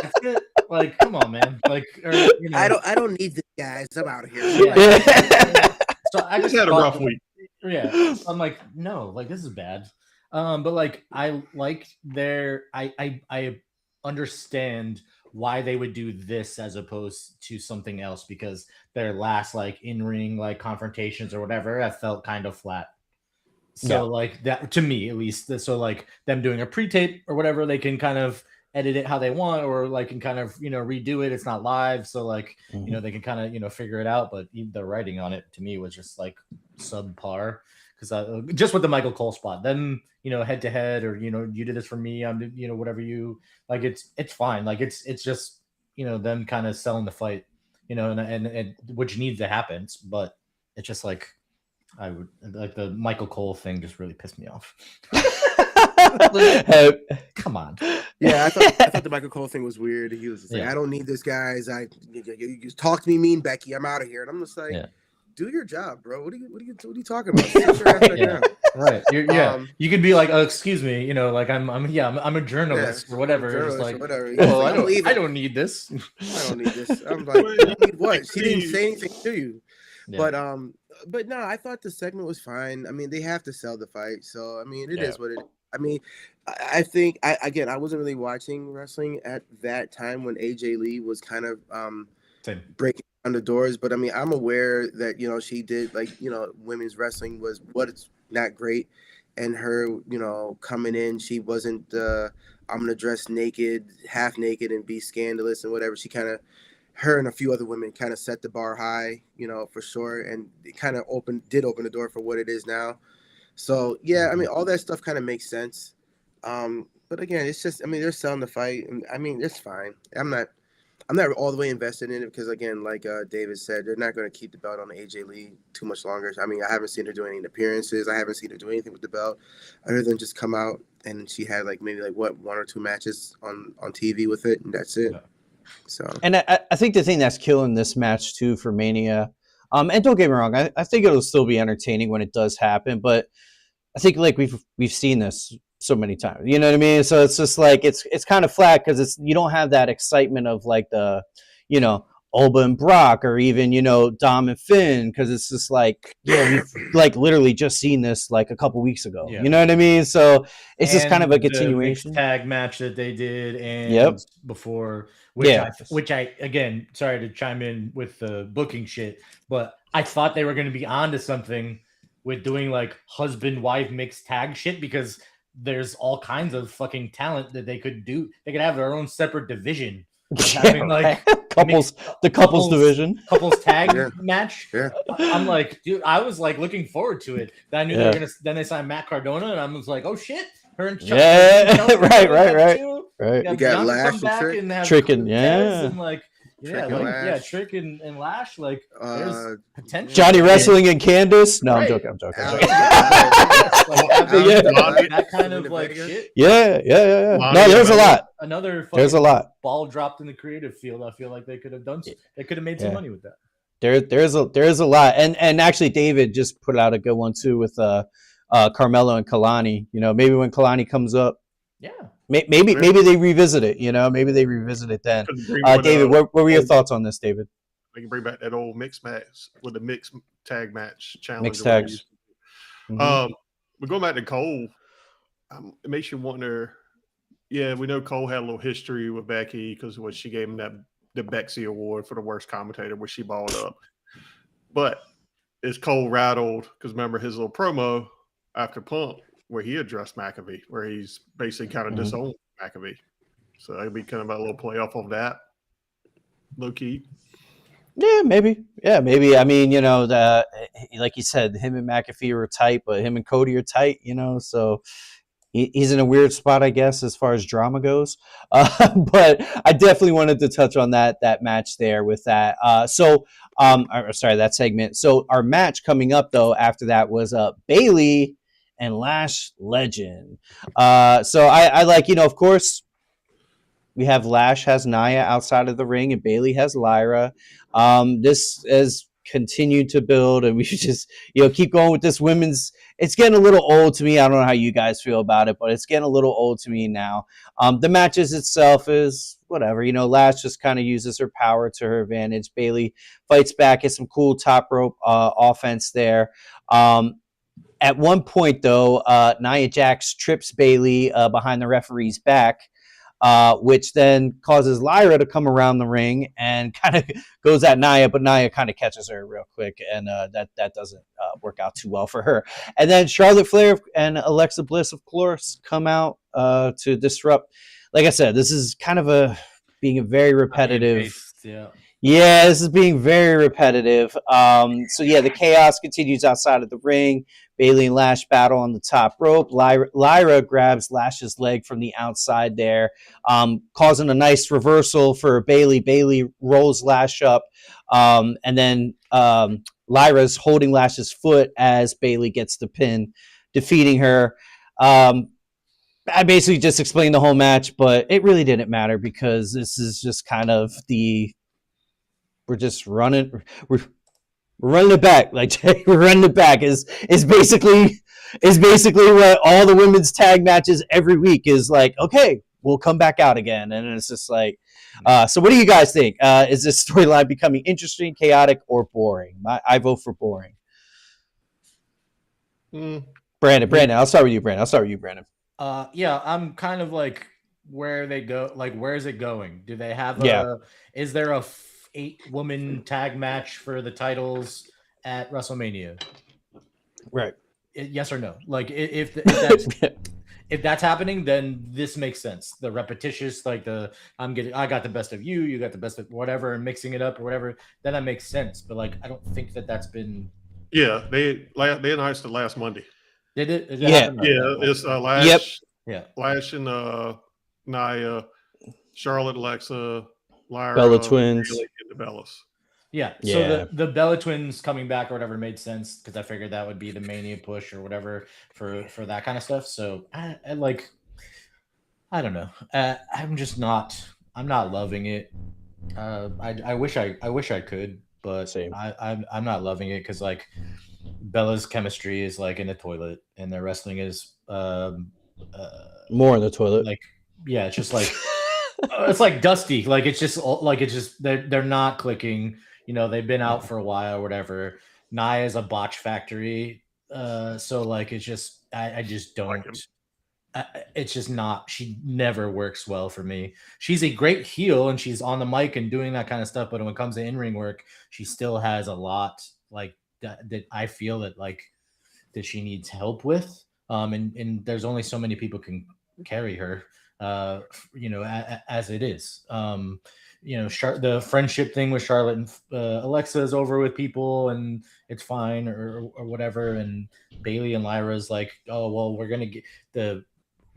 that's it. Like, come on, man. Like, I don't need this, guys. I'm out of here. Yeah. So I Just just had a thought- rough week. Yeah, I'm like, no, like this is bad. But like I liked I understand why they would do this as opposed to something else, because their last like in-ring like confrontations or whatever, I felt kind of flat. So like that, to me at least. So like them doing a pre-tape or whatever, they can kind of edit it how they want, or like can kind of redo it. It's not live, so like they can kind of figure it out. But the writing on it to me was just like subpar, because just with the Michael Cole spot, then head to head, or you did this for me, I'm whatever you like, it's fine. Like it's just them kind of selling the fight, and which needs to happen, but it's just like I would like the Michael Cole thing just really pissed me off. Come on. Yeah, I thought the Michael Cole thing was weird. He was just like, Yeah. I don't need this, guys. You just talk to me mean, Becky. I'm out of here. And I'm just like, do your job, bro. What are you talking about? Sit your ass back down. Right. You could be like, oh, excuse me, like I'm a journalist or whatever. Journalist Just like, or whatever. well, Like, I don't need this. I don't need this. I'm like, you need what? She didn't say anything to you. Yeah. But but no, I thought the segment was fine. I mean, they have to sell the fight, so I mean, it is what it is. I mean, I think I wasn't really watching wrestling at that time when AJ Lee was kind of breaking down the doors, but I mean, I'm aware that she did women's wrestling was what's not great, and her coming in, she wasn't I'm gonna dress naked, half naked, and be scandalous and whatever. She kind of. Her and a few other women kind of set the bar high, for sure, and it kind of open the door for what it is now. So yeah, I mean, all that stuff kind of makes sense. But again, it's just, I mean, they're selling the fight, and I mean, it's fine. I'm not all the way invested in it because, again, like David said, they're not going to keep the belt on AJ Lee too much longer. I mean, I haven't seen her do any appearances. I haven't seen her do anything with the belt other than just come out and she had maybe 1 or 2 matches on TV with it, and that's it. Yeah. So, and I think the thing that's killing this match too for Mania, and don't get me wrong, I think it'll still be entertaining when it does happen, but I think we've seen this so many times, you know what I mean? So it's just it's kind of flat because you don't have that excitement of the Alba and Brock, or even Dom and Finn, because it's just we've literally just seen this a couple weeks ago. You know what I mean? So it's just kind of a continuation. The tag match that they did, and before, which I again, sorry to chime in with the booking shit, but I thought they were going to be onto something with doing husband wife mixed tag shit, because there's all kinds of fucking talent that they could do. They could have their own separate division. Having couples division, couples tag match. Yeah. I'm dude, I was looking forward to it. Then I knew they were gonna. Then they signed Matt Cardona, and I was like, oh shit, her and Chuck. Right. You got Lash and Trick, and Trick and Lash. There's potential. Johnny Wrestling and Candace. No, I'm joking. That kind of shit. Yeah. No, there's a lot. There's a lot. Ball dropped in the creative field. I feel like they could have done. They could have made some money with that. There's a lot, and actually David just put out a good one too with Carmelo and Kalani. Maybe when Kalani comes up. Yeah. Maybe they revisit it. Maybe they revisit it then. David, what were your thoughts on this, David? They can bring back that old mixed match with the mixed tag match challenge. Mixed tags. But going back to Cole, it makes you wonder. Yeah, we know Cole had a little history with Becky because she gave him the Bexy Award for the worst commentator, which she balled up. But is Cole rattled? Because remember his little promo after Punk, where he addressed McAfee, where he's basically kind of disowned McAfee. So that'd be kind of a little play off of that, low key. Yeah, maybe. I mean, like you said, him and McAfee were tight, but him and Cody are tight, so he's in a weird spot, I guess, as far as drama goes. But I definitely wanted to touch on that match there with that. That segment. So our match coming up, though, after that was Bayley and Lash Legend. So I of course, we have Lash has Nia outside of the ring, and Bayley has Lyra. This has continued to build, and we should just keep going with this women's. It's getting a little old to me. I don't know how you guys feel about it, but it's getting a little old to me now. The matches itself is whatever. Lash just kind of uses her power to her advantage. Bayley fights back, gets some cool top rope offense there. At one point, though, Nia Jax trips Bayley behind the referee's back, which then causes Lyra to come around the ring and kind of goes at Nia, but Nia kind of catches her real quick, and that doesn't work out too well for her. And then Charlotte Flair and Alexa Bliss, of course, come out to disrupt. Like I said, this is kind of being a very repetitive. Yeah, this is being very repetitive. The chaos continues outside of the ring. Bayley and Lash battle on the top rope. Lyra grabs Lash's leg from the outside there, causing a nice reversal for Bayley. Bayley rolls Lash up, and then Lyra's holding Lash's foot as Bayley gets the pin, defeating her. I basically just explained the whole match, but it really didn't matter because this is just kind of we're just running. We're running it back. We're running it back is basically what all the women's tag matches every week is like. Okay, we'll come back out again, and it's just like. So, what do you guys think? Is this storyline becoming interesting, chaotic, or boring? I vote for boring. Brandon, I'll start with you, Brandon. Yeah, I'm kind of like where they go. Like, where is it going? Do they have is there a 8-woman tag match for the titles at WrestleMania? Right. Yes or no? Like, if that's if that's happening, then this makes sense. The repetitious, like I got the best of you, you got the best of whatever, and mixing it up or whatever, then that makes sense. But like, I don't think that's been. Yeah, they announced it last Monday. Did it? Yeah. It's Lash. Yep. Yeah. Lash and Nia, Charlotte, Alexa, Lyra, Bella Twins, and the Bellas. Yeah. So the Bella Twins coming back or whatever made sense because I figured that would be the Mania push or whatever for that kind of stuff. So I don't know. I'm not loving it. I wish I could, but Same. I'm not loving it because like Bella's chemistry is like in the toilet and their wrestling is more in the toilet. Like it's just like it's like dusty. Like it's just they're not clicking. You know, they've been out for a while or whatever. Nia is a botch factory. So like it's just I just don't. It's just not. She never works well for me. She's a great heel and she's on the mic and doing that kind of stuff. But when it comes to in-ring work, she still has a lot like that I feel that she needs help with. And there's only so many people can carry her. As it is. The friendship thing with Charlotte and Alexa is over with people and it's fine or whatever. And Bailey and Lyra's like, oh, well, we're going to get the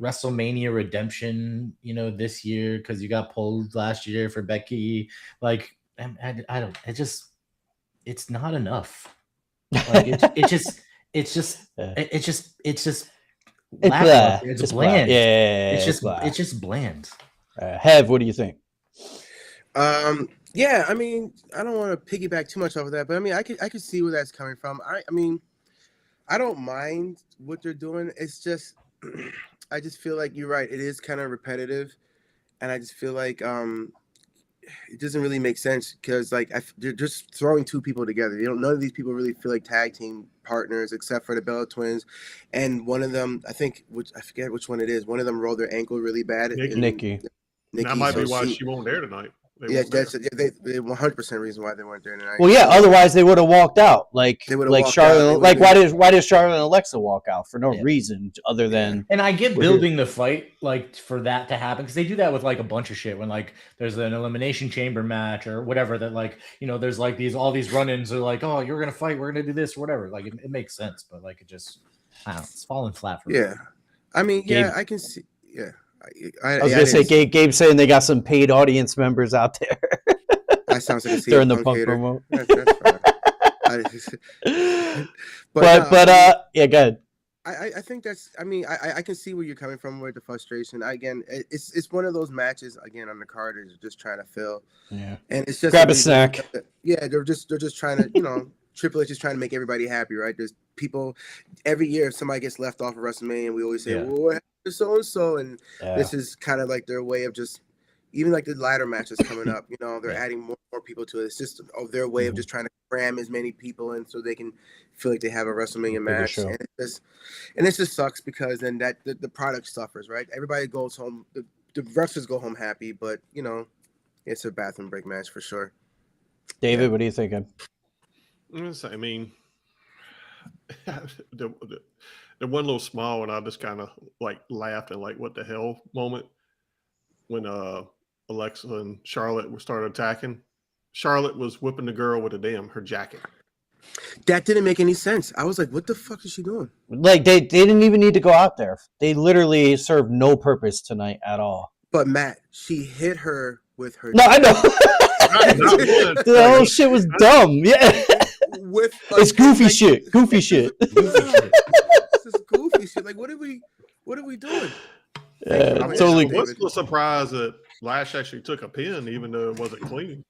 WrestleMania redemption, this year because you got pulled last year for Becky. Like, I don't, it's not enough. Like, it's bland. Yeah, it's just bland. Hev, what do you think? Yeah, I mean, I don't want to piggyback too much off of that, but I mean, I could see where that's coming from. I mean, I don't mind what they're doing. It's just, I just feel like you're right. It is kind of repetitive, and I just feel like it doesn't really make sense because like they're just throwing two people together. None of these people really feel like tag team partners except for the Bella Twins, and one of them, I forget which one it is. One of them rolled their ankle really bad. Nikki. That might be why she won't there tonight. They 100% reason why they weren't there tonight. Well, yeah. Otherwise, they would have walked out. Like Charlotte. Like, why did Charlotte and Alexa walk out for no reason other than? And I get building the fight like for that to happen because they do that with like a bunch of shit when like there's an elimination chamber match or whatever that like there's like all these run-ins are like, oh, you're gonna fight, we're gonna do this or whatever. Like it makes sense, but like it just it's falling flat for me. Yeah, I mean, I can see. Yeah. I was gonna say, Gabe saying they got some paid audience members out there. That sounds like a during the punk promo. But yeah, go ahead. I think that's. I mean, I can see where you're coming from with the frustration. Again, it's one of those matches. Again, on the card is just trying to fill. Yeah, and it's just grab a snack. Yeah, they're just trying to Triple H is trying to make everybody happy, right? There's people every year if somebody gets left off of WrestleMania, we always say, well, what happened to so-and-so? And this is kind of like their way of just, even like the ladder matches coming up, they're adding more people to it. It's just their way of just trying to cram as many people in so they can feel like they have a WrestleMania match. And it just sucks because then the product suffers, right? Everybody goes home, the wrestlers go home happy, but, it's a bathroom break match for sure. David, what are you thinking? I mean, the one little smile and I just kind of like laughed and like what the hell moment when Alexa and Charlotte were started attacking. Charlotte was whipping the girl with her jacket. That didn't make any sense. I was like, what the fuck is she doing? Like they didn't even need to go out there. They literally served no purpose tonight at all. But Matt, she hit her with her. No, I know. The whole shit was dumb. Yeah. It's goofy shit. Goofy shit. This is goofy shit. Like, what are we doing? Yeah, totally. What's the surprise that Lash actually took a pin, even though it wasn't clean?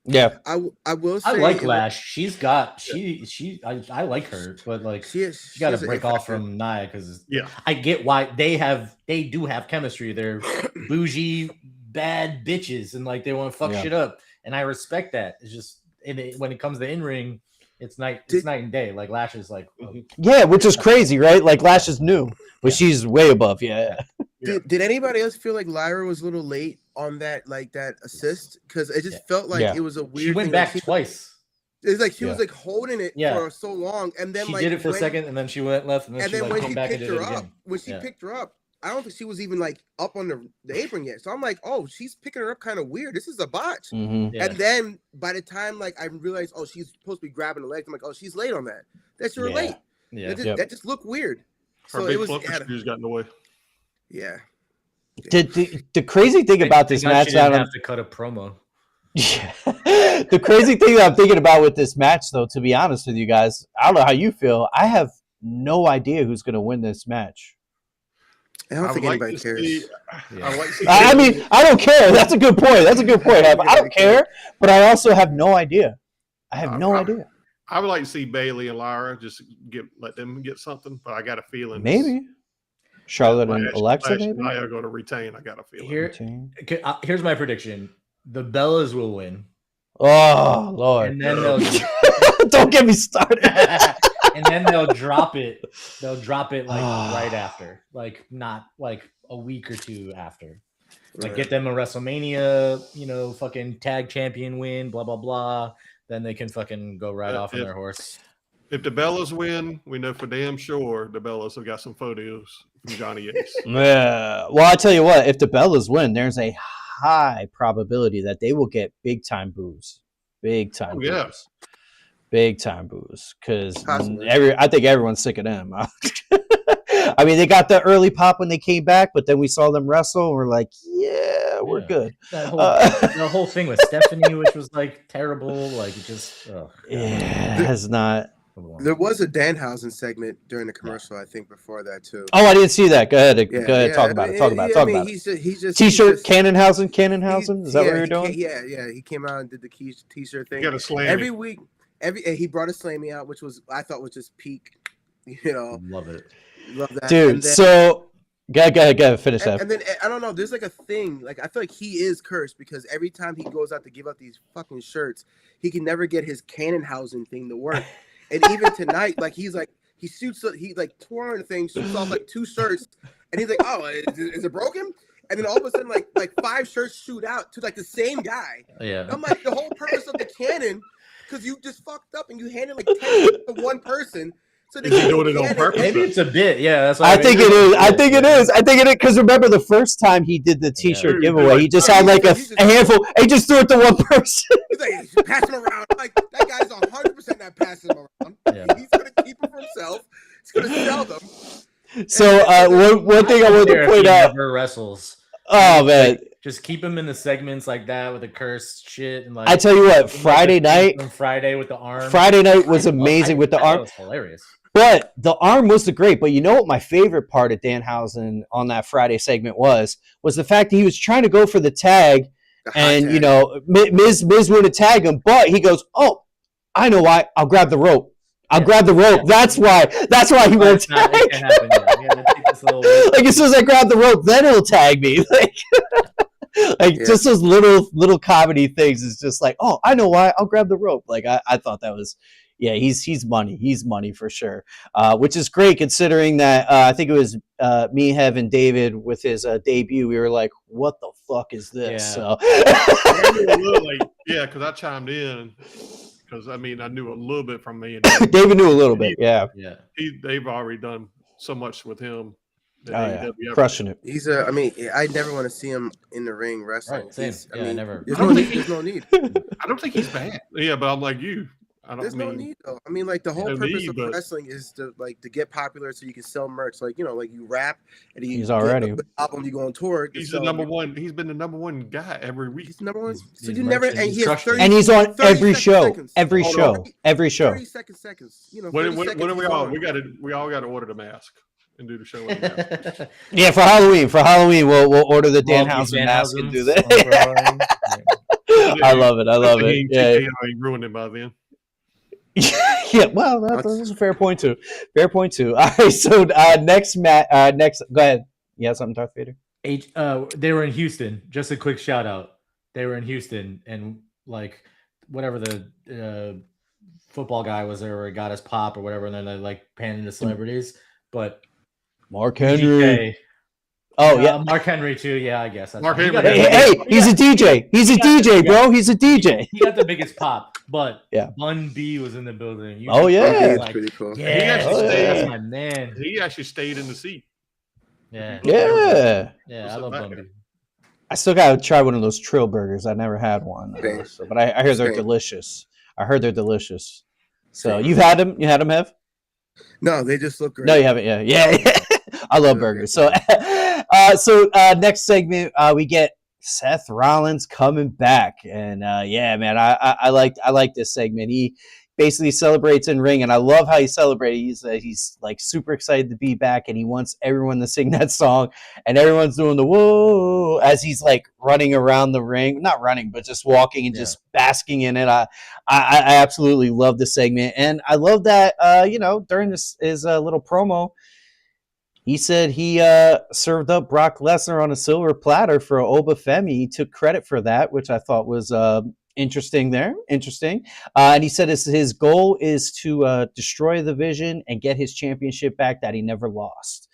Yeah. I will say I like Lash. She's got I like her, but like she got to break off from Nia because I get why they do have chemistry. They're bougie, bad bitches, and like they want to fuck shit up, and I respect that. It's just when it comes to in ring, It's night and day. Like Lash is like, Yeah, which is crazy, right? Like Lash is new, but she's way above. Yeah. Did anybody else feel like Lyra was a little late on that assist? Because it just felt like it was a weird. She went thing. back Like, twice. It's like she was like holding it for so long, and then she like did it for a second, and then she went left, and then she like came back and did it again. When she picked her up, I don't think she was even like up on the apron yet. So I'm like, oh, she's picking her up kind of weird. This is a botch. Mm-hmm. And then by the time like I realized, oh, she's supposed to be grabbing the legs, I'm like, oh, she's late on that. That's you're late. Yeah, that just looked weird. Her big shoes got in the way. Yeah. The crazy thing about this match, I didn't have to cut a promo. Yeah. The crazy thing that I'm thinking about with this match, though, to be honest with you guys, I don't know how you feel. I have no idea who's going to win this match. I don't think anybody cares. I mean, I don't care. That's a good point. I don't care, but I also have no idea. I have no idea. I would like to see Bailey and Lyra just let them get something, but I got a feeling maybe Charlotte and Alexa. Maybe they are going to retain. I got a feeling. Here's my prediction: the Bellas will win. Oh Lord! And then they'll don't get me started. And then they'll drop it. They'll drop it like right after, like not like a week or two after. Like get them a WrestleMania, fucking tag champion win, blah blah blah. Then they can fucking go right off on their horse. If the Bellas win, we know for damn sure the Bellas have got some photos from Johnny Ace. Yeah. Well, I tell you what, if the Bellas win, there's a high probability that they will get big time boos. Big time boos. Big time boos. Because I think everyone's sick of them. I mean, they got the early pop when they came back, but then we saw them wrestle and we're like, we're good. The whole thing with Stephanie, which was like terrible. Like it just it has not. There was a Danhausen segment during the commercial, I think, before that too. Oh, I didn't see that. Go ahead. Go ahead. Talk about it. He's just T-shirt. Cannonhausen. Is that what you're doing? Yeah. He came out and did the T-shirt thing. He got a slammy. Every week. He brought a slammy out, which I thought was just peak. Love it. Love that, dude. So go ahead. Finish that. And then I don't know. There's like a thing. Like I feel like he is cursed because every time he goes out to give out these fucking shirts, he can never get his Cannonhausen thing to work. And even tonight, like he like tore on the thing, shoots off like 2 shirts, and he's like, "Oh, is it broken?" And then all of a sudden, like 5 shirts shoot out to like the same guy. Yeah. I'm like, the whole purpose of the cannon, because you just fucked up and you handed like 10 to one person. So they doing it on purpose. Maybe it's a bit. Yeah, that's. I think it is. I think it is. Because remember the first time he did the T-shirt giveaway, he just had like a handful. He just threw it to one person. He's like, pass him around. Like that guy's 100% not passing him around. Yeah. He's gonna keep them for himself. He's gonna sell them. So one thing I want to point out. Never wrestles. Oh man. Just keep him in the segments like that with the cursed shit and like. I tell you what, Friday night with the arm. Friday night was amazing with the arm. That was hilarious. But the arm was the great. But you know what my favorite part of Danhausen on that Friday segment was the fact that he was trying to go for the tag, and tag. Miz wouldn't tag him, but he goes, "Oh, I know why. I'll grab the rope. Grab the rope. That's why he won't tag." Like as soon as I grab the rope, then he'll tag me. Just those little comedy things is just like, oh, I know why. I'll grab the rope. Like I thought that was. Yeah, he's money. He's money for sure, which is great considering that I think it was me, Hev, and David with his debut. We were like, "What the fuck is this?" Yeah. So, because I chimed in because I knew a little bit from me. And David knew a little bit. Yeah. They've already done so much with him. Crushing it. He's I never want to see him in the ring wrestling. Right, same. Never. There's no need. I don't think he's bad. Yeah, but I'm like you. There's no need though. Like the whole purpose of wrestling is to get popular so you can sell merch. Like you rap and he's already album. You go on tour. He's the number one. He's been the number one guy every week. He's number one. So you never and he has 30, and he's on every show. Seconds. Every show. 30 seconds. What are we all? We all got to order the mask and do the show. Yeah, for Halloween, we'll order the Danhausen mask and do that. I love it. Yeah, he ruined it by then. Yeah, well, that's a fair point too. All right, so next. Go ahead. You have something, Darth Vader? They were in Houston. Just a quick shout out. They were in Houston, and like whatever the football guy was there where he got his pop or whatever, and then they like panned the celebrities. But Mark Henry. DK, Oh yeah, Mark Henry too. Yeah, I guess that's Mark fine. He Henry. got the Hey, biggest- he's a DJ. He's a DJ, bro. He's a DJ. He got the biggest pop, but Yeah. Bun B was in the building. You Oh, just- yeah. It's like, pretty cool. yeah, actually that's stayed- my man. He actually stayed in the seat. Yeah, Yeah. I love Bun B. I still gotta try one of those Trill burgers. I never had one, Same. but I hear they're Same. delicious. I heard they're delicious. So Same. you've had them? You had them, Hev? No, they just look great. No, you haven't. Yeah. I love burgers. So, next segment, we get Seth Rollins coming back, and yeah, man, I like this segment. He basically celebrates in ring, and I love how he celebrates. He's like super excited to be back, and he wants everyone to sing that song, and everyone's doing the whoa as he's like running around the ring, not running, but just walking and just basking in it. I absolutely love this segment, and I love that during his little promo. He said he served up Brock Lesnar on a silver platter for Obafemi. He took credit for that, which I thought was interesting. And he said his goal is to destroy the Vision and get his championship back that he never lost.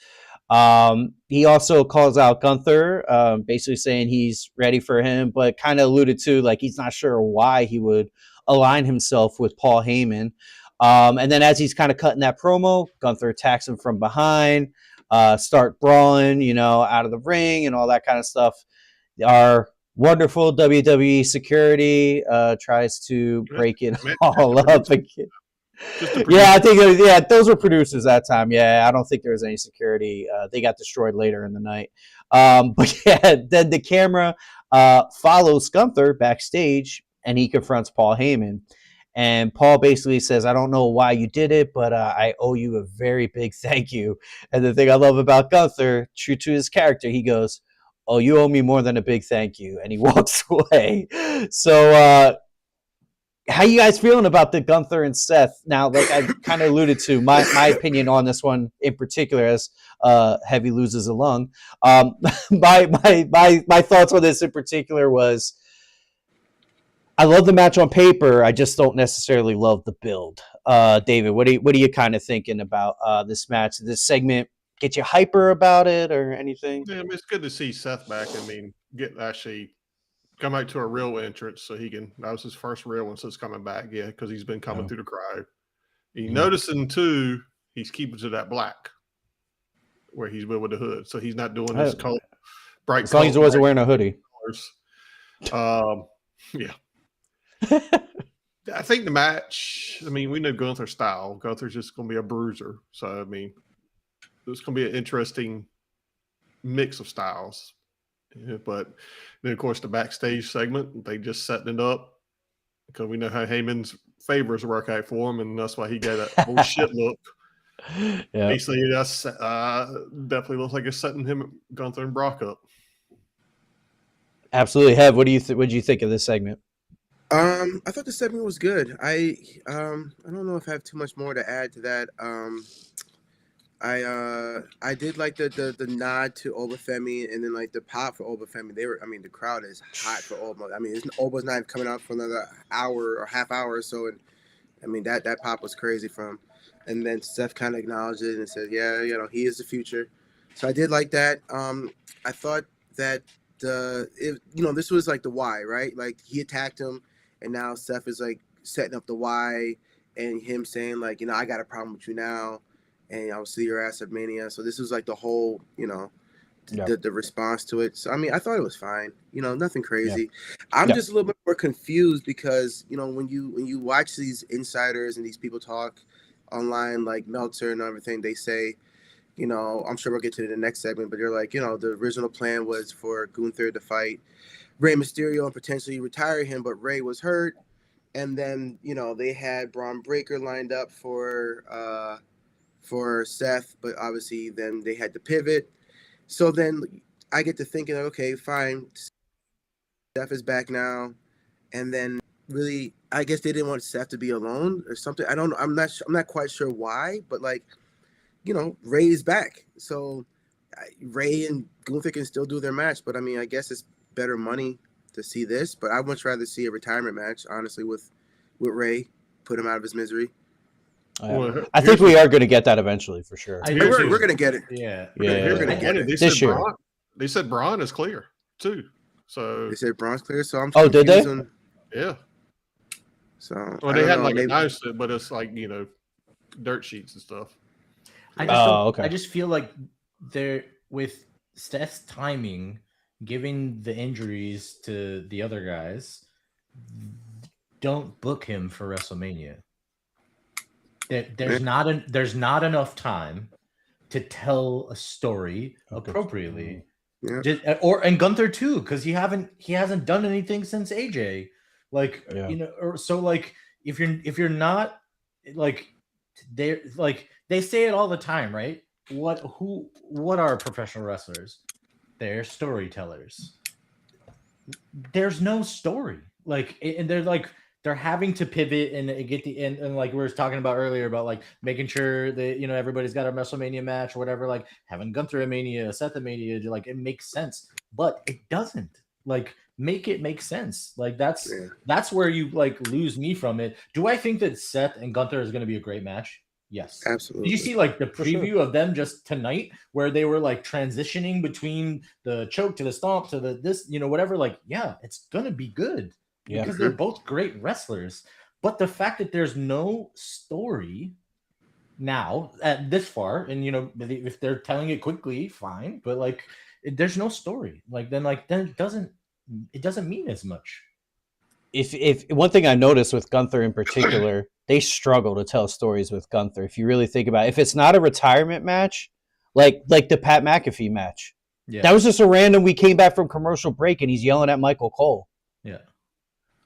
He also calls out Gunther, basically saying he's ready for him, but kind of alluded to like he's not sure why he would align himself with Paul Heyman. And then as he's kind of cutting that promo, Gunther attacks him from behind. Start brawling, out of the ring and all that kind of stuff. Our wonderful WWE security tries to break it all up again. Yeah, I think those were producers that time. Yeah, I don't think there was any security. They got destroyed later in the night. But yeah, then the camera follows Gunther backstage, and he confronts Paul Heyman. And Paul basically says, I don't know why you did it, but I owe you a very big thank you. And the thing I love about Gunther, true to his character, he goes, oh, you owe me more than a big thank you. And he walks away. So how you guys feeling about the Gunther and Seth? Now, like I kind of alluded to, my opinion on this one in particular, as Heavy loses a lung. My thoughts on this in particular was, I love the match on paper. I just don't necessarily love the build. David, what are you kind of thinking about this match? Did this segment get you hyper about it or anything? Yeah, I mean, it's good to see Seth back. I mean, actually come back to a real entrance so he can. That was his first real one since coming back. Yeah, because he's been coming through the crowd. You noticing too, he's keeping to that black where he's with the hood, so he's not doing his coat bright. As long as he wasn't wearing a hoodie. Yeah. I think the match, I mean, we know Gunther's style. Gunther's just going to be a bruiser. So, I mean, it's going to be an interesting mix of styles. Yeah, but then, of course, the backstage segment, they just setting it up because we know how Heyman's favors work out for him, and that's why he got that whole shit look. Yeah. Basically, that's definitely looks like it's setting him, Gunther and Brock up. Absolutely. Hev, what do you think of this segment? I thought the segment was good. I don't know if I have too much more to add to that. I did like the nod to Obafemi and then like the pop for Obafemi. The crowd is hot for Oba. I mean, Oba's not coming out for another hour or half hour or so, and I mean that pop was crazy for him. And then Seth kind of acknowledged it and said, yeah, he is the future. So I did like that. I thought that this was like the why, right? Like he attacked him. And now Seth is like setting up the why, and him saying like, I got a problem with you now, and I'll see your ass at Mania. So this was like the whole, the response to it. So I mean, I thought it was fine. Nothing crazy. Yeah. I'm just a little bit more confused because when you watch these insiders and these people talk online, like Meltzer and everything, they say, I'm sure we'll get to the next segment, but they're like, the original plan was for Gunther to fight Rey Mysterio and potentially retire him, but Rey was hurt. And then, they had Braun Breaker lined up for Seth, but obviously then they had to pivot. So then I get to thinking, okay, fine. Seth is back now. And then really, I guess they didn't want Seth to be alone or something. I don't know. I'm not quite sure why, but like, Rey is back. So Rey and Gunther can still do their match, but I mean, I guess it's better money to see this, but I'd much rather see a retirement match, honestly, with Rey put him out of his misery. Well, I think we are going to get that eventually for sure. We're going to get it. Yeah. We're going to get it. They said Braun is clear too. So they said Braun's clear. So I'm. Oh, did they? Yeah. So well, they had like announced it, but it's like dirt sheets and stuff. I just feel like they're with Seth's timing, giving the injuries to the other guys. Don't book him for WrestleMania. There's not enough time to tell a story appropriately. Yeah. And Gunther too, because he hasn't done anything since AJ. So like if you're not like they say it all the time, right? What are professional wrestlers? They're storytellers. There's no story. And they're having to pivot and get and like we were talking about earlier about like making sure that everybody's got a WrestleMania match or whatever, like having Gunther at Mania, Seth at Mania, like it makes sense, but it doesn't. Like make it make sense. Like that's where you like lose me from it. Do I think that Seth and Gunther is going to be a great match? Yes, absolutely. Did you see like the preview of them just tonight where they were like transitioning between the choke to the stomp to the this, whatever? Like, yeah, it's gonna be good because they're both great wrestlers. But the fact that there's no story now at this far, and if they're telling it quickly, fine. But like, there's no story. Then it doesn't mean as much. If one thing I noticed with Gunther in particular, they struggle to tell stories with Gunther. If you really think about it, if it's not a retirement match, like the Pat McAfee match, that was just a random. We came back from commercial break and he's yelling at Michael Cole. Yeah,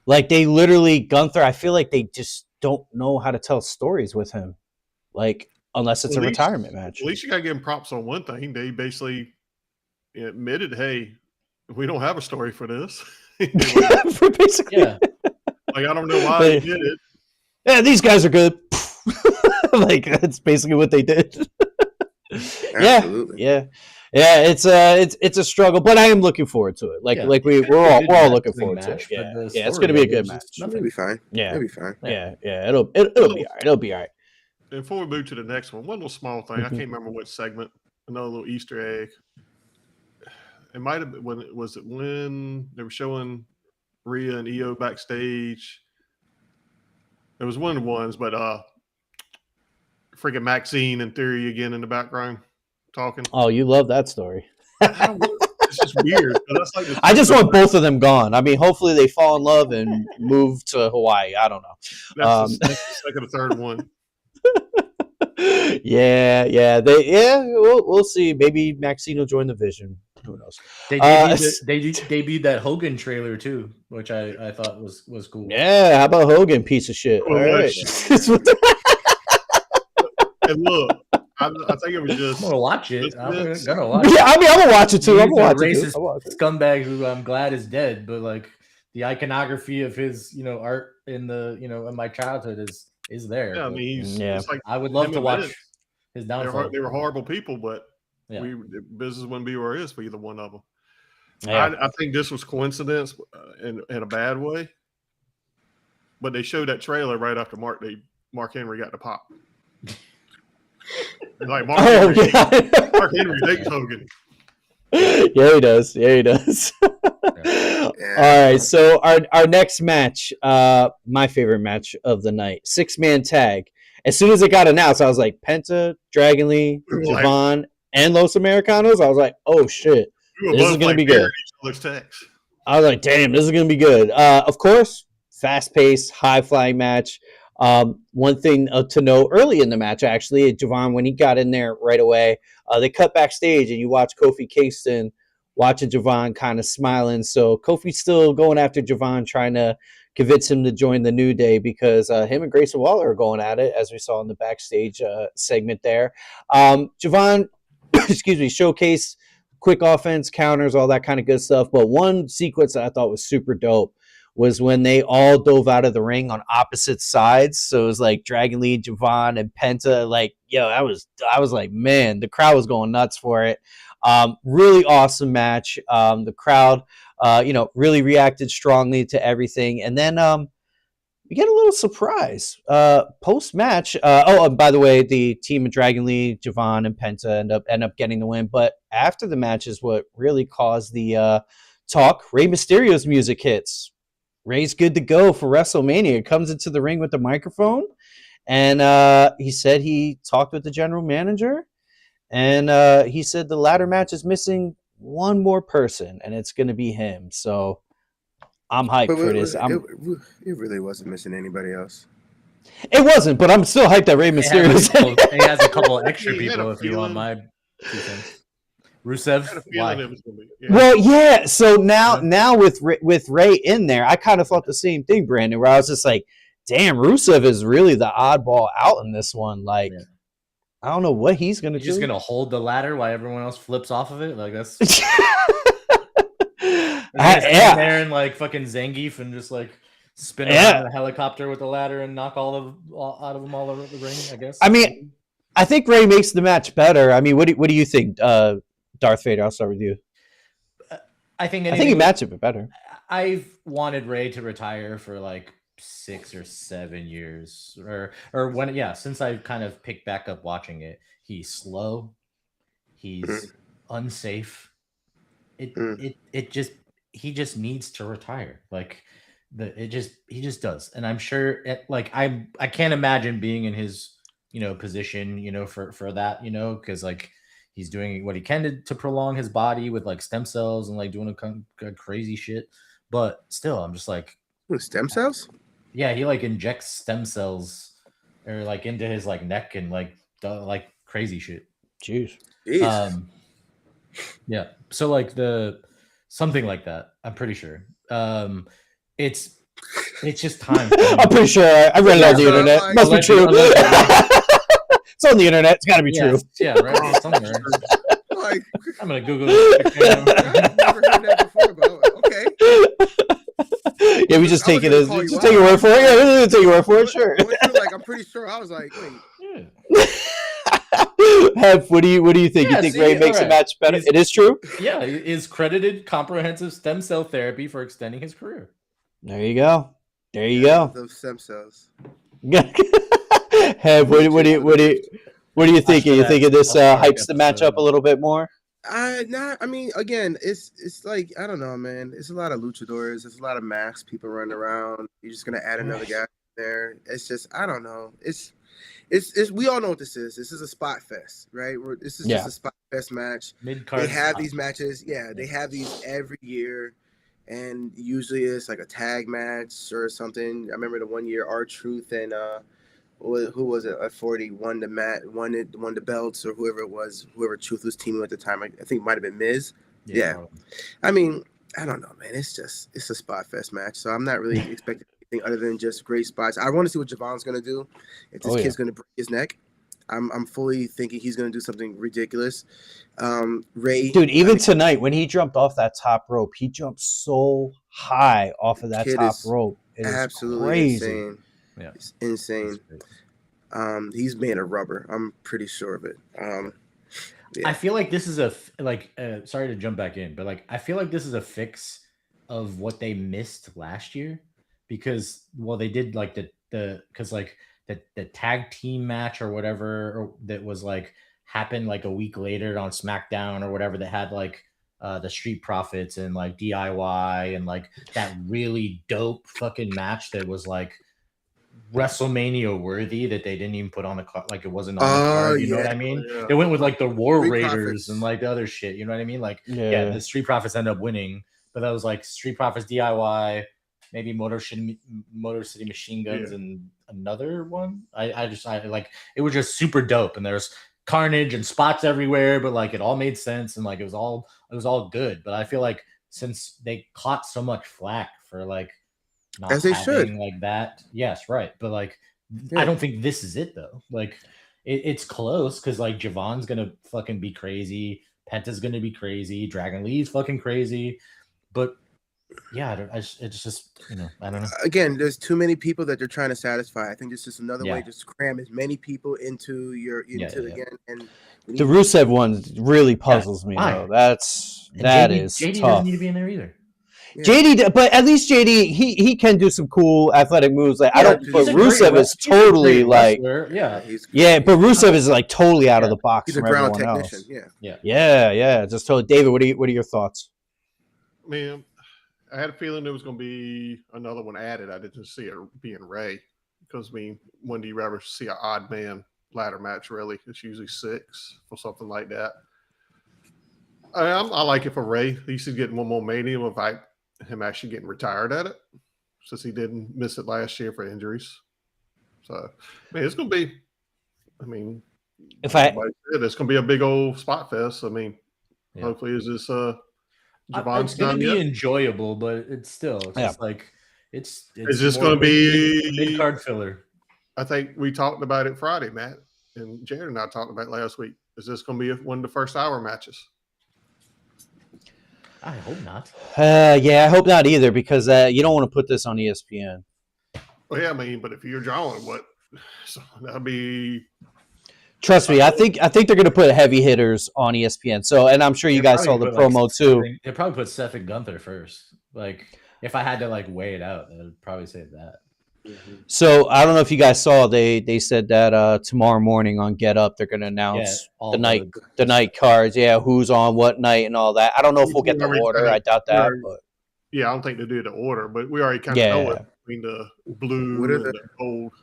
like they literally Gunther. I feel like they just don't know how to tell stories with him, like unless it's a retirement match. At least you got to give him props on one thing. They basically admitted, "Hey, we don't have a story for this." Basically, like I don't know why they did it. Yeah, these guys are good. Like that's basically what they did. Absolutely. Yeah. It's a struggle, but I am looking forward to it. We're all looking forward to it. Yeah, it's gonna be a good match. It'll be fine. Yeah, it'll be fine. Yeah. It'll be all right. It'll be all right. Before we move to the next one little small thing. I can't remember what segment. Another little Easter egg. It might have been when they were showing Rhea and EO backstage. It was one of the ones, but freaking Maxine and Theory again in the background talking. Oh, you love that story. It's just weird. That's like I just want both of them gone. I mean, hopefully they fall in love and move to Hawaii. I don't know. That's the second or third one. We'll see. Maybe Maxine will join the Vision. Who knows? They debuted that Hogan trailer too, which I thought was cool. Yeah, how about Hogan, piece of shit? All right. And look, I think it was just. I'm gonna watch it. I'm gonna watch it. Yeah, I mean, I'm gonna watch it too. I'm gonna watch it. Racist scumbag who I'm glad is dead, but like the iconography of his, art in the, in my childhood is there. Yeah, I mean, it's like I would love to watch his downfall. They were horrible people, but. Yeah. Business wouldn't be where it is for either one of them. Yeah. I think this was coincidence in a bad way, but they showed that trailer right after Mark Henry got the pop. Like Mark Henry hates Hogan. Yeah, he does. All right, so our next match, my favorite match of the night, 6-man tag. As soon as it got announced, I was like, Penta, Dragon Lee, Javon, and Los Americanos. I was like, oh shit, this is gonna be good. I was like, damn, this is gonna be good. Of course, fast-paced, high-flying match. One thing to know early in the match, actually, Javon, when he got in there right away, they cut backstage and you watch Kofi Kingston watching Javon kind of smiling. So Kofi's still going after Javon, trying to convince him to join the New Day because him and Grayson Waller are going at it, as we saw in the backstage segment there. Javon, showcase quick offense, counters, all that kind of good stuff. But one sequence that I thought was super dope was when they all dove out of the ring on opposite sides. So it was like Dragon Lee, Javon, and Penta. Like, I was like, man, the crowd was going nuts for it. Really awesome match. The crowd, really reacted strongly to everything. And then, we get a little surprise. Post match. And by the way, the team of Dragon Lee, Javon, and Penta end up getting the win. But after the match is what really caused the talk. Rey Mysterio's music hits. Rey's good to go for WrestleMania. Comes into the ring with the microphone, and he said he talked with the general manager, and he said the ladder match is missing one more person, and it's going to be him. So I'm hyped for this. It really wasn't missing anybody else. It wasn't, but I'm still hyped that Rey Mysterio. He has a couple extra people if you want my 2 cents. Rusev, why? Well, yeah. So now with Ray in there, I kind of thought the same thing, Brandon. Where I was just like, "Damn, Rusev is really the oddball out in this one." Like, I don't know what he's gonna do. He's just gonna hold the ladder while everyone else flips off of it. Like that's there and like fucking Zangief and just like spin around the helicopter with the ladder and knock out of them all over the ring. I guess. I mean, I think Ray makes the match better. I mean, what do you think? Darth Vader, I'll start with you. I think he matched it better. I've wanted Ray to retire for like 6 or 7 years, or when since I kind of picked back up watching it. He's slow, he's unsafe. He just needs to retire. Like he just does, and I'm sure I can't imagine being in his position for that because like. He's doing what he can to prolong his body with like stem cells and like doing a crazy shit. But still, I'm just like stem cells. Yeah, he like injects stem cells or like into his like neck and like crazy shit. Jeez. Yeah. So like something like that. I'm pretty sure. It's just time. I'm pretty sure. I read it on the internet. Must be true. It's on the internet. It's got to be true. Yeah, right. Somewhere. I'm gonna Google it. I've never heard that before, but okay. Yeah, we just take it as just take your word for it. Yeah, we're gonna take your word for it. Sure. I'm pretty sure. I was like, wait. Hev, what do you think? You think Ray makes a match better? It is true. Yeah, is credited comprehensive stem cell therapy for extending his career. There you go. Those stem cells. Hev, what do you think? Are you thinking this hypes the match up a little bit more? I mean, again, it's like I don't know, man. It's a lot of luchadors. It's a lot of masked people running around. You're just gonna add another guy there. It's just I don't know. It's we all know what this is. This is a spot fest, right? This is just a spot fest match. Mid-card. They have these matches. Yeah, they have these every year. And usually it's like a tag match or something. I remember the one year R-Truth and who was it? 40 won the belts or whoever Truth was teaming at the time. I think it might have been Miz. Yeah. I mean, I don't know, man. It's a spot fest match, so I'm not really expecting anything other than just great spots. I want to see what Javon's gonna do. If this kid's gonna break his neck, I'm fully thinking he's gonna do something ridiculous. Ray, dude, even tonight when he jumped off that top rope, he jumped so high off of that top rope. It is absolutely crazy. Insane. Yeah, it's insane. He's made of rubber. I'm pretty sure of it. Yeah. I feel like this is sorry to jump back in, but like I feel like this is a fix of what they missed last year because they did like the tag team match or whatever that was like happened like a week later on SmackDown or whatever that had like the Street Profits and like DIY and like that really dope fucking match that was like WrestleMania worthy that they didn't even put on the card, like it wasn't on the card. You know what I mean? Yeah. They went with like the War Raiders and like the other shit. You know what I mean? Like the Street Profits end up winning, but that was like Street Profits DIY, maybe Motor City Machine Guns and another one. I like it was just super dope, and there's carnage and spots everywhere, but like it all made sense and like it was all good. But I feel like since they caught so much flack for like not as they should like that, yes, right. But like I don't think this is it though. Like it's close because like Javon's gonna fucking be crazy, Penta's gonna be crazy, Dragon Lee's fucking crazy, but yeah, it's just I don't know. Again, there's too many people that they're trying to satisfy. I think it's just another way just to cram as many people into again. And the Rusev one really puzzles me though. That is JD tough. doesn't need to be in there either. Yeah. JD, but at least JD, he can do some cool athletic moves. Like I don't, he's but a great Rusev is He's a great totally like, wrestler, yeah, but Rusev is like totally out of the box He's a from ground everyone technician. else. Yeah. Yeah. Just told David, what are your thoughts? Man, I had a feeling there was going to be another one added. I didn't see it being Ray because, I mean, when do you ever see an odd man ladder match, really? It's usually 6 or something like that. I like it for Ray. At least he's getting one more mania without him actually getting retired at it, since he didn't miss it last year for injuries. So, man, it's going to be, I mean, it's going to be a big old spot fest. I mean, hopefully is this it's going to be enjoyable, but it's still just like it's just going to be mid-card filler. I think we talked about it Friday, Matt, and Jared and I talked about it last week. Is this going to be one of the first hour matches? I hope not. Yeah, I hope not either, because you don't want to put this on ESPN. Well, yeah, I mean, but if you're drawing, so that'd be. Trust me, I think they're going to put heavy hitters on ESPN. So, and I'm sure you guys saw the promo too. They probably put Seth and Gunther first. Like, if I had to like weigh it out, I would probably say that. Mm-hmm. So I don't know if you guys saw, they said that tomorrow morning on Get Up they're going to announce the night cards. Yeah, who's on what night and all that. I don't know if we'll get the order. I doubt that. But yeah, I don't think they do the order, but we already kind of know it between the blue and the gold.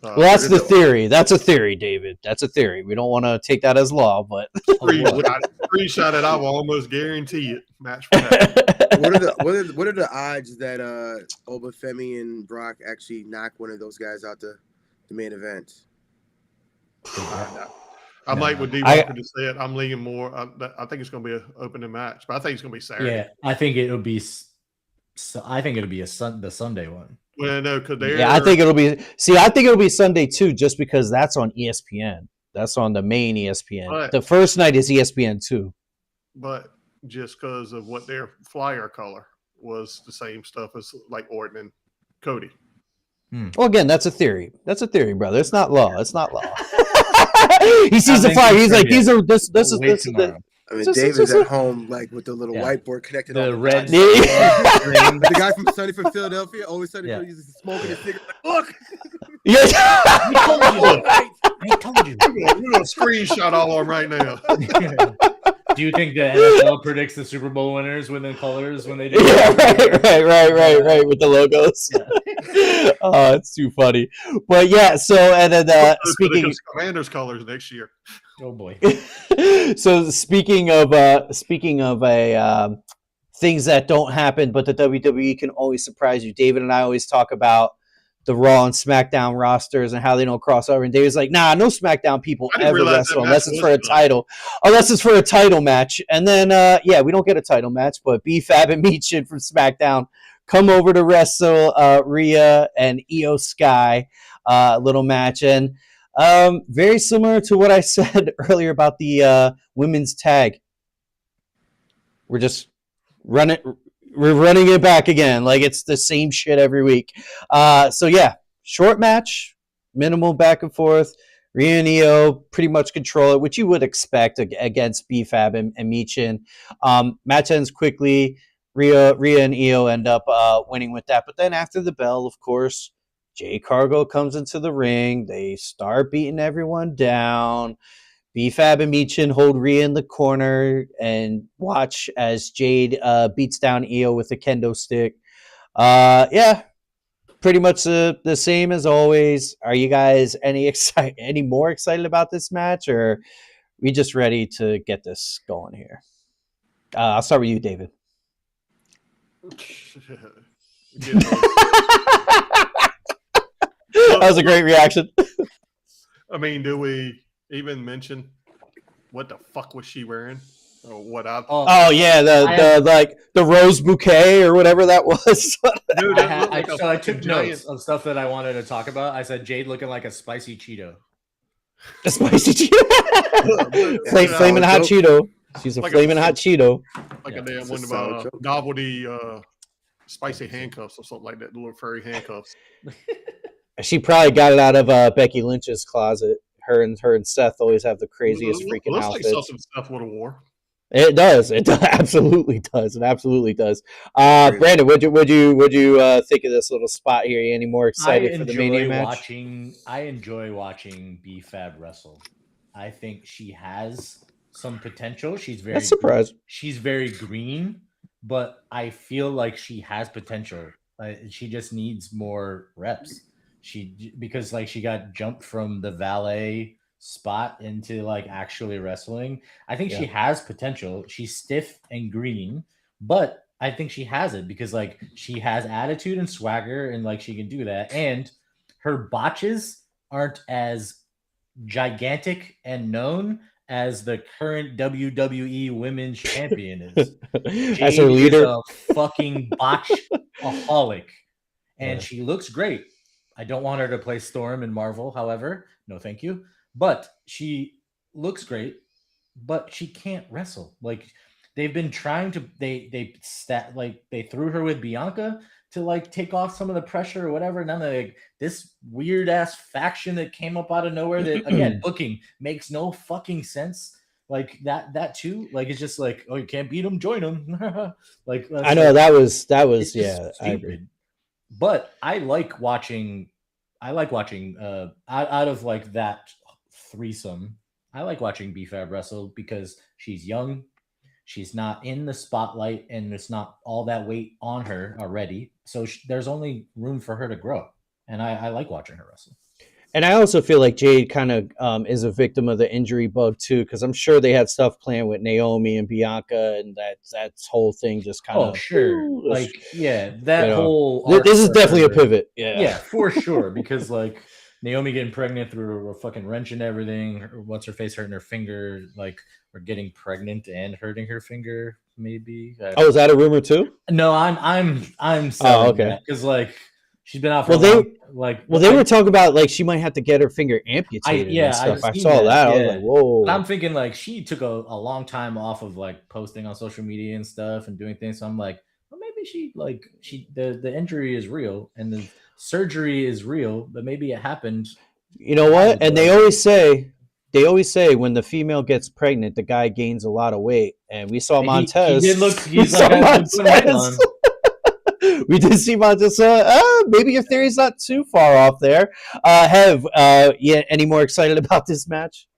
Well, that's the theory. That's a theory, David. That's a theory. We don't want to take that as law, but screenshot it. I will almost guarantee it. Match for that. What are the odds that Obafemi and Brock actually knock one of those guys out the main event? I'm like what D. Walker just said. I'm leaning more. I think it's going to be an opening match, but I think it's going to be Saturday. Yeah, I think it'll be. I think it'll be the Sunday one. Well, no, because I think it'll be. See, I think it'll be Sunday too, just because that's on ESPN. That's on the main ESPN. But the first night is ESPN 2. But just because of what their flyer color was the same stuff as like Orton and Cody. Well, again, that's a theory. That's a theory, brother. It's not law. It's not law. He sees the flyer. He's like, "These are this is." I mean, David's at home, like with the little whiteboard connected. The red. The guy from Sunny from Philadelphia, always Sunny, he's smoking a cigarette. Look. Yeah. I told you. We're gonna screenshot all of them right now. Do you think the NFL predicts the Super Bowl winners with the colors when they do? Yeah, right, with the logos. Yeah. Oh, it's too funny. But yeah, so and then speaking Commanders colors next year. Oh boy. So speaking of things that don't happen, but the WWE can always surprise you. David and I always talk about the Raw and SmackDown rosters and how they don't cross over. And David's like, nah, no SmackDown people ever wrestle unless it's for a title. Unless it's for a title match. And then, we don't get a title match, but B-Fab and Meechin from SmackDown come over to wrestle Rhea and Io Sky, little match. And very similar to what I said earlier about the women's tag. We're just we're running it back again. Like it's the same shit every week. So yeah, short match, minimal back and forth. Rhea and Io pretty much control it, which you would expect against B-Fab and Meechin. Match ends quickly. Rhea and Io end up winning with that. But then after the bell, of course, Jade Cargill comes into the ring. They start beating everyone down. B-Fab and Meechin hold Rhea in the corner and watch as Jade beats down Io with a kendo stick. Pretty much the same as always. Are you guys any more excited about this match, or are we just ready to get this going here? I'll start with you, David. That was a great reaction. I mean, do we even mention what the fuck was she wearing? Or what I the rose bouquet or whatever that was. Dude, I took notes of stuff that I wanted to talk about. I said Jade looking like a spicy Cheeto. A spicy Cheeto. Flaming hot Cheeto. She's a like flaming hot Cheeto. Like a damn one of novelty spicy handcuffs or something like that. The little furry handcuffs. She probably got it out of Becky Lynch's closet. Her and Seth always have the craziest freaking outfits. Looks like something Seth would have wore. It does. It absolutely does. It absolutely does. Brandon, would you think of this little spot here? You any more excited for the Mania match? I enjoy watching B-Fab wrestle. I think she has some potential. That's surprising. She's very green, but I feel like she has potential. She just needs more reps. Because like she got jumped from the valet spot into like actually wrestling. I think she has potential. She's stiff and green, but I think she has it because like she has attitude and swagger and like she can do that. And her botches aren't as gigantic and known as the current WWE Women's Champion is. As her leader, is a fucking botch-aholic, and she looks great. I don't want her to play Storm in Marvel, however, no, thank you. But she looks great, but she can't wrestle. Like they've been trying to, they threw her with Bianca to like take off some of the pressure or whatever. None of like this weird ass faction that came up out of nowhere that again booking makes no fucking sense. Like that too. Like it's just like, oh, you can't beat them, join them. Like I know that was yeah. I agree. But I like watching. Out of like that threesome. I like watching B-Fab wrestle because she's young. She's not in the spotlight and there's not all that weight on her already. So there's only room for her to grow. And I like watching her wrestle. And I also feel like Jade kind of is a victim of the injury bug too, because I'm sure they had stuff planned with Naomi and Bianca, and that whole thing just kind of. Oh, sure. Like, yeah, that whole. This is definitely a pivot. Yeah. Yeah, for sure. Because like Naomi getting pregnant through a fucking wrench and everything. What's her face hurting her finger? Like, or getting pregnant and hurting her finger, maybe. Oh, is that a rumor too? No, I'm selling okay. Because like. She's been out for they were talking about like she might have to get her finger amputated. I saw that. I was like, whoa. But I'm thinking like she took a long time off of like posting on social media and stuff and doing things. So I'm like, well, maybe the injury is real and the surgery is real, but maybe it happened. You know what? And they always say when the female gets pregnant, the guy gains a lot of weight. And we saw Montez. He did look. He's like Montez. We did see Montez. Maybe your theory's not too far off there. Any more excited about this match?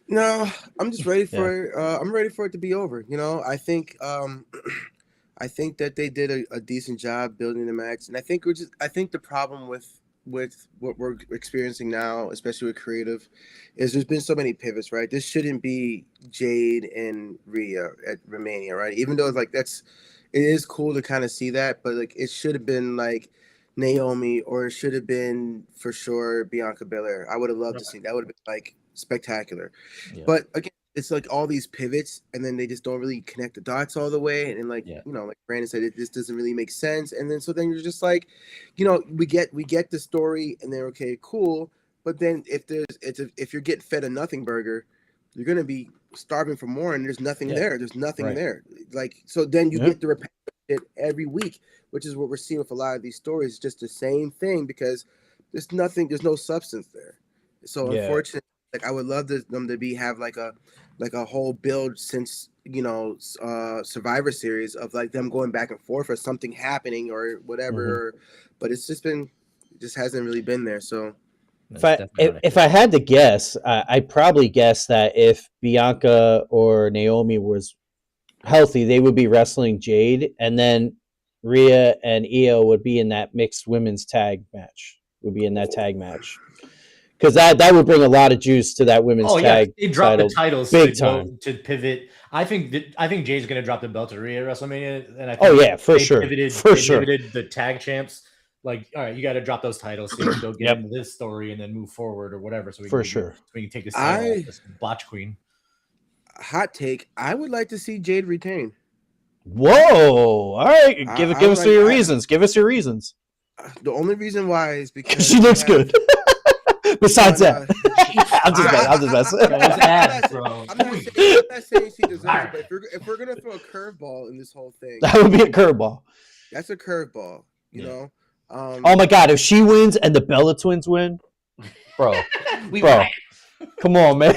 No, I'm just ready for I'm ready for it to be over. You know, I think that they did a decent job building the match, and I think the problem with what we're experiencing now, especially with creative, is there's been so many pivots, right? This shouldn't be Jade and Rhea at Romania, right? Even though it is cool to kind of see that, but like it should have been like Naomi, or it should have been for sure Bianca Belair. I would have loved to see that. Would have been like spectacular. Yeah. But again, it's like all these pivots, and then they just don't really connect the dots all the way. And like you know, like Brandon said, this doesn't really make sense. And then then you're just like, you know, we get the story, and then okay, cool. But then if you're getting fed a nothing burger, you're gonna be starving for more, and there's nothing there. There's nothing there. Like, so then you get the repetitive every week, which is what we're seeing with a lot of these stories. Just the same thing because there's no substance there. So unfortunately, like I would love them to have like a whole build since, you know, Survivor Series of like them going back and forth or something happening or whatever. But it just hasn't really been there. So. If I had to guess, I'd probably guess that if Bianca or Naomi was healthy, they would be wrestling Jade, and then Rhea and Io would be in that mixed women's tag match. Because that would bring a lot of juice to that women's tag. They drop the titles big time to pivot. I think Jade's going to drop the belt to Rhea at WrestleMania, and I think for sure. Pivoted the tag champs. Like, all right, you got to drop those titles so you can go get into this story and then move forward or whatever. So we can take this botch queen. Hot take: I would like to see Jade retain. Whoa! All right, give us your reasons. Give us your reasons. The only reason why is because she looks good. Besides that, I'm just messing. I'm not saying she deserves it, but if we're gonna throw a curveball in this whole thing, that would be a curveball. That's a curveball, you know. Oh my God! If she wins and the Bella Twins win, bro, Come on, man.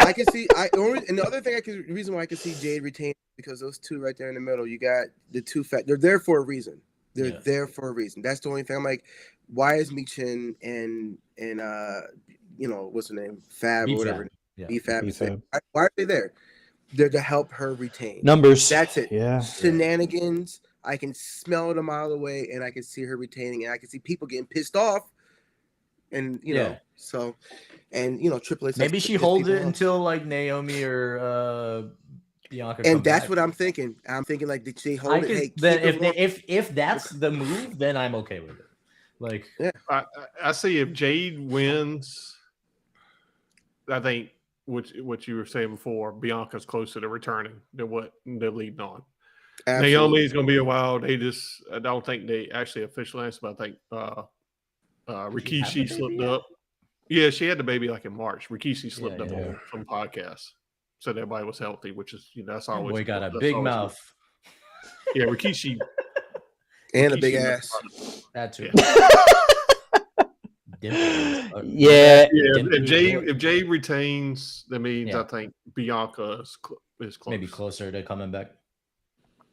I can see. And the other thing reason why I can see Jade retain because those two right there in the middle. You got the two they're there for a reason. They're there for a reason. That's the only thing. I'm like, why is Michin and what's her name, Fab or whatever, Fab. Why are they there? They're to help her retain numbers. That's it. Yeah, shenanigans. I can smell it a mile away, and I can see her retaining, and I can see people getting pissed off, and you know, so, and Triple H. Maybe she holds it until like Naomi or Bianca. And that's what I'm thinking. I'm thinking like, did she hold it? Hey, if that's the move, then I'm okay with it. Like, I see if Jade wins, I think what you were saying before, Bianca's closer to returning than what they're leading on. Absolutely. Naomi's going to be a while. I don't think they actually officially announced, but I think Rikishi slipped up. Yeah, she had the baby like in March. Rikishi slipped up on some podcasts, said everybody was healthy, which is that's always. Boy got a big mouth. Yeah, Rikishi and a big ass. That too. If Jade retains, that means I think Bianca is close. Maybe closer to coming back.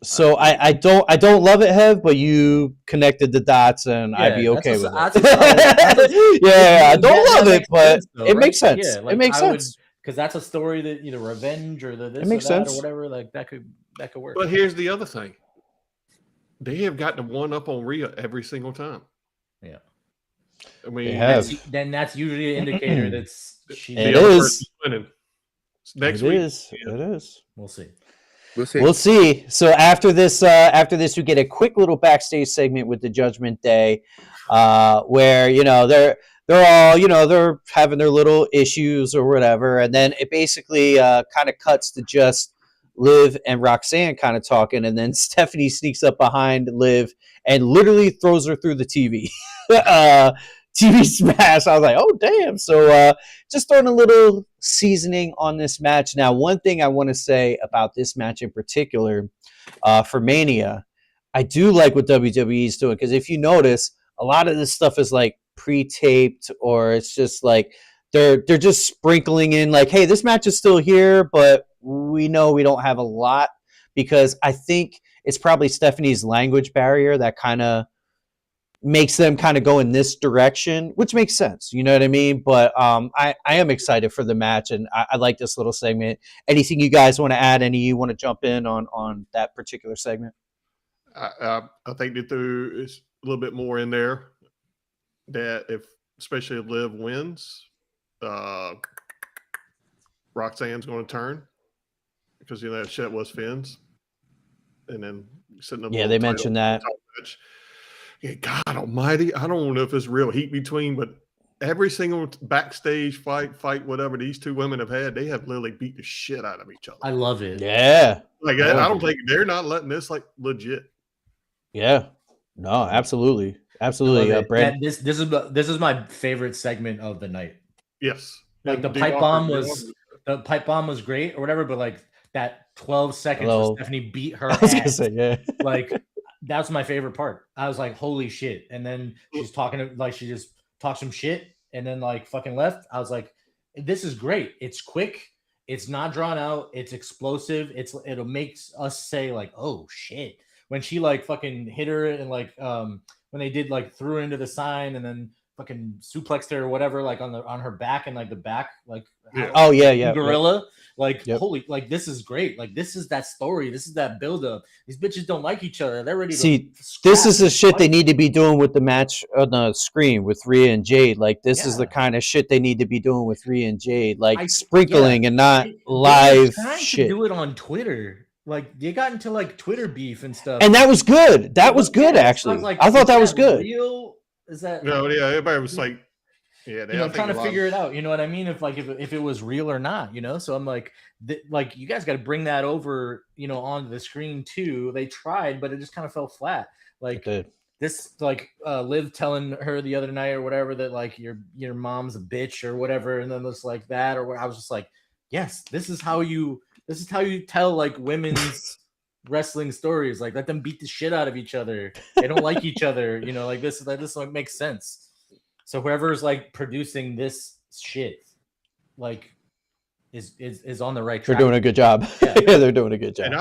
So I don't love it, Hev, but you connected the dots, and I'd be okay with it. I don't love it, but it makes sense. Yeah, it makes sense because that's a story that either revenge or this or that or whatever. Like that could work. But here's the other thing: they have got to one up on Rhea every single time. Yeah, I mean, then that's usually an indicator that's it is winning. Next week, it is. We'll see. We'll see. So after this, we get a quick little backstage segment with the Judgment Day, where they're all they're having their little issues or whatever, and then it basically kind of cuts to just Liv and Roxanne kind of talking, and then Stephanie sneaks up behind Liv and literally throws her through the TV. TV smash. I was like, oh damn. So just throwing a little seasoning on this match. Now, one thing I want to say about this match in particular, for Mania, I do like what WWE is doing, because if you notice, a lot of this stuff is like pre-taped, or it's just like they're just sprinkling in like, hey, this match is still here, but we know we don't have a lot, because I think it's probably Stephanie's language barrier that kind of makes them kind of go in this direction, which makes sense. You know what I mean? But I am excited for the match, and I like this little segment. Anything you guys want to add? Any you want to jump in on that particular segment? I think they threw a little bit more in there that especially if Liv wins, Roxanne's going to turn, because that shit was Finn's, and then sitting up. Yeah, they mentioned that. Yeah, God Almighty, I don't know if it's real heat between, but every single backstage fight, whatever these two women have had, they have literally beat the shit out of each other. I love it. Yeah, I don't think they're not letting this like legit. Yeah, no, absolutely. Brad, this is my favorite segment of the night. Yes, like the pipe bomb was great or whatever, but like that 12 seconds where Stephanie beat her ass, like. That's my favorite part. I was like, holy shit. And then she's talking like she just talked some shit and then like fucking left. I was like, this is great. It's quick. It's not drawn out. It's explosive. It'll make us say like, oh shit. When she like fucking hit her and like when they did like threw her into the sign and then fucking suplexed her or whatever, like on her back and like the back, like gorilla. Like holy, like this is great. Like this is that story. This is that buildup. These bitches don't like each other. They're ready to see. This is the shit they need to be doing with the match on the screen with Rhea and Jade. Like this is the kind of shit they need to be doing with Rhea and Jade. Like sprinkling and not live shit. To do it on Twitter. Like they got into like Twitter beef and stuff. And that was good. That was good actually. I thought that was good. Real? Is that? No, yeah. Everybody was like. Yeah, trying to figure it out. You know what I mean? If it was real or not, So I'm like, you guys got to bring that over, onto the screen too. They tried, but it just kind of fell flat. Like this, like Liv telling her the other night or whatever that like your mom's a bitch or whatever, and then it's like that or what. I was just like, yes, this is how you tell like women's wrestling stories. Like let them beat the shit out of each other. They don't like each other. Like this like makes sense. So whoever's like producing this shit, like is on the right They're track. doing a good job. Yeah. Yeah, they're doing a good job.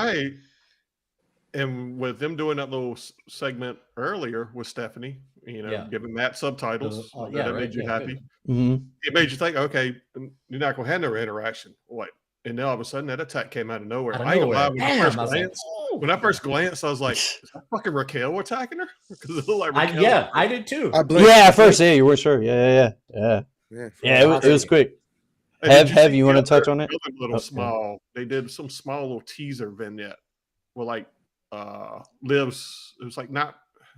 And with them doing that little segment earlier with Stephanie, giving Matt subtitles, that made you happy. Mm-hmm. It made you think, okay, you're not going to have no interaction. What? And then all of a sudden, that attack came out of nowhere. I ain't gonna lie, when I first glanced, I was like, is that fucking Raquel attacking her? Because it looked like Raquel. I did too. At first, you weren't sure. Yeah. It was quick. Have you want to touch on it? They did some small little teaser vignette where like Liv's. It was like not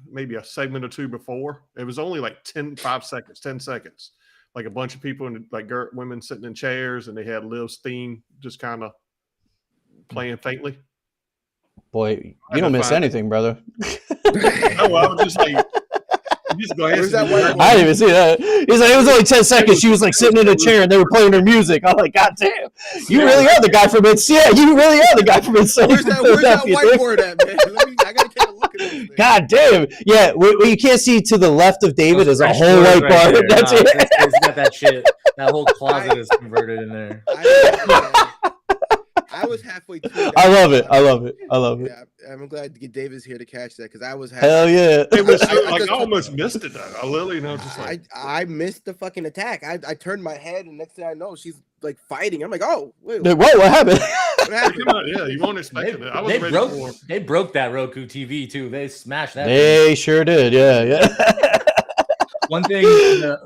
maybe a segment or two before. It was only like 10 seconds. Like a bunch of people and like women sitting in chairs, and they had Liv's theme just kind of playing faintly. Boy, you don't miss anything, brother. No, I was just like. I didn't even see that. He's like, it was only 10 seconds. She was like sitting in a chair and they were playing her music. I'm like, God damn, you really are the guy from it. Yeah, you really are the guy from Insane. Where's that whiteboard at, man? I gotta take a look at this. God damn. Yeah, what you can't see to the left of David is a whole whiteboard. Right. That's it. It's got that shit. That whole closet is converted in there. I was halfway through. I love it. Yeah, I'm glad David's here to catch that because I was hell yeah. It was I almost missed it though. I literally just like I missed the fucking attack. I turned my head and next thing I know she's like fighting. I'm like, oh wait, what happened? What happened? Yeah, you won't expect it. I was they broke that Roku TV too. They smashed that. They sure did. Yeah. One thing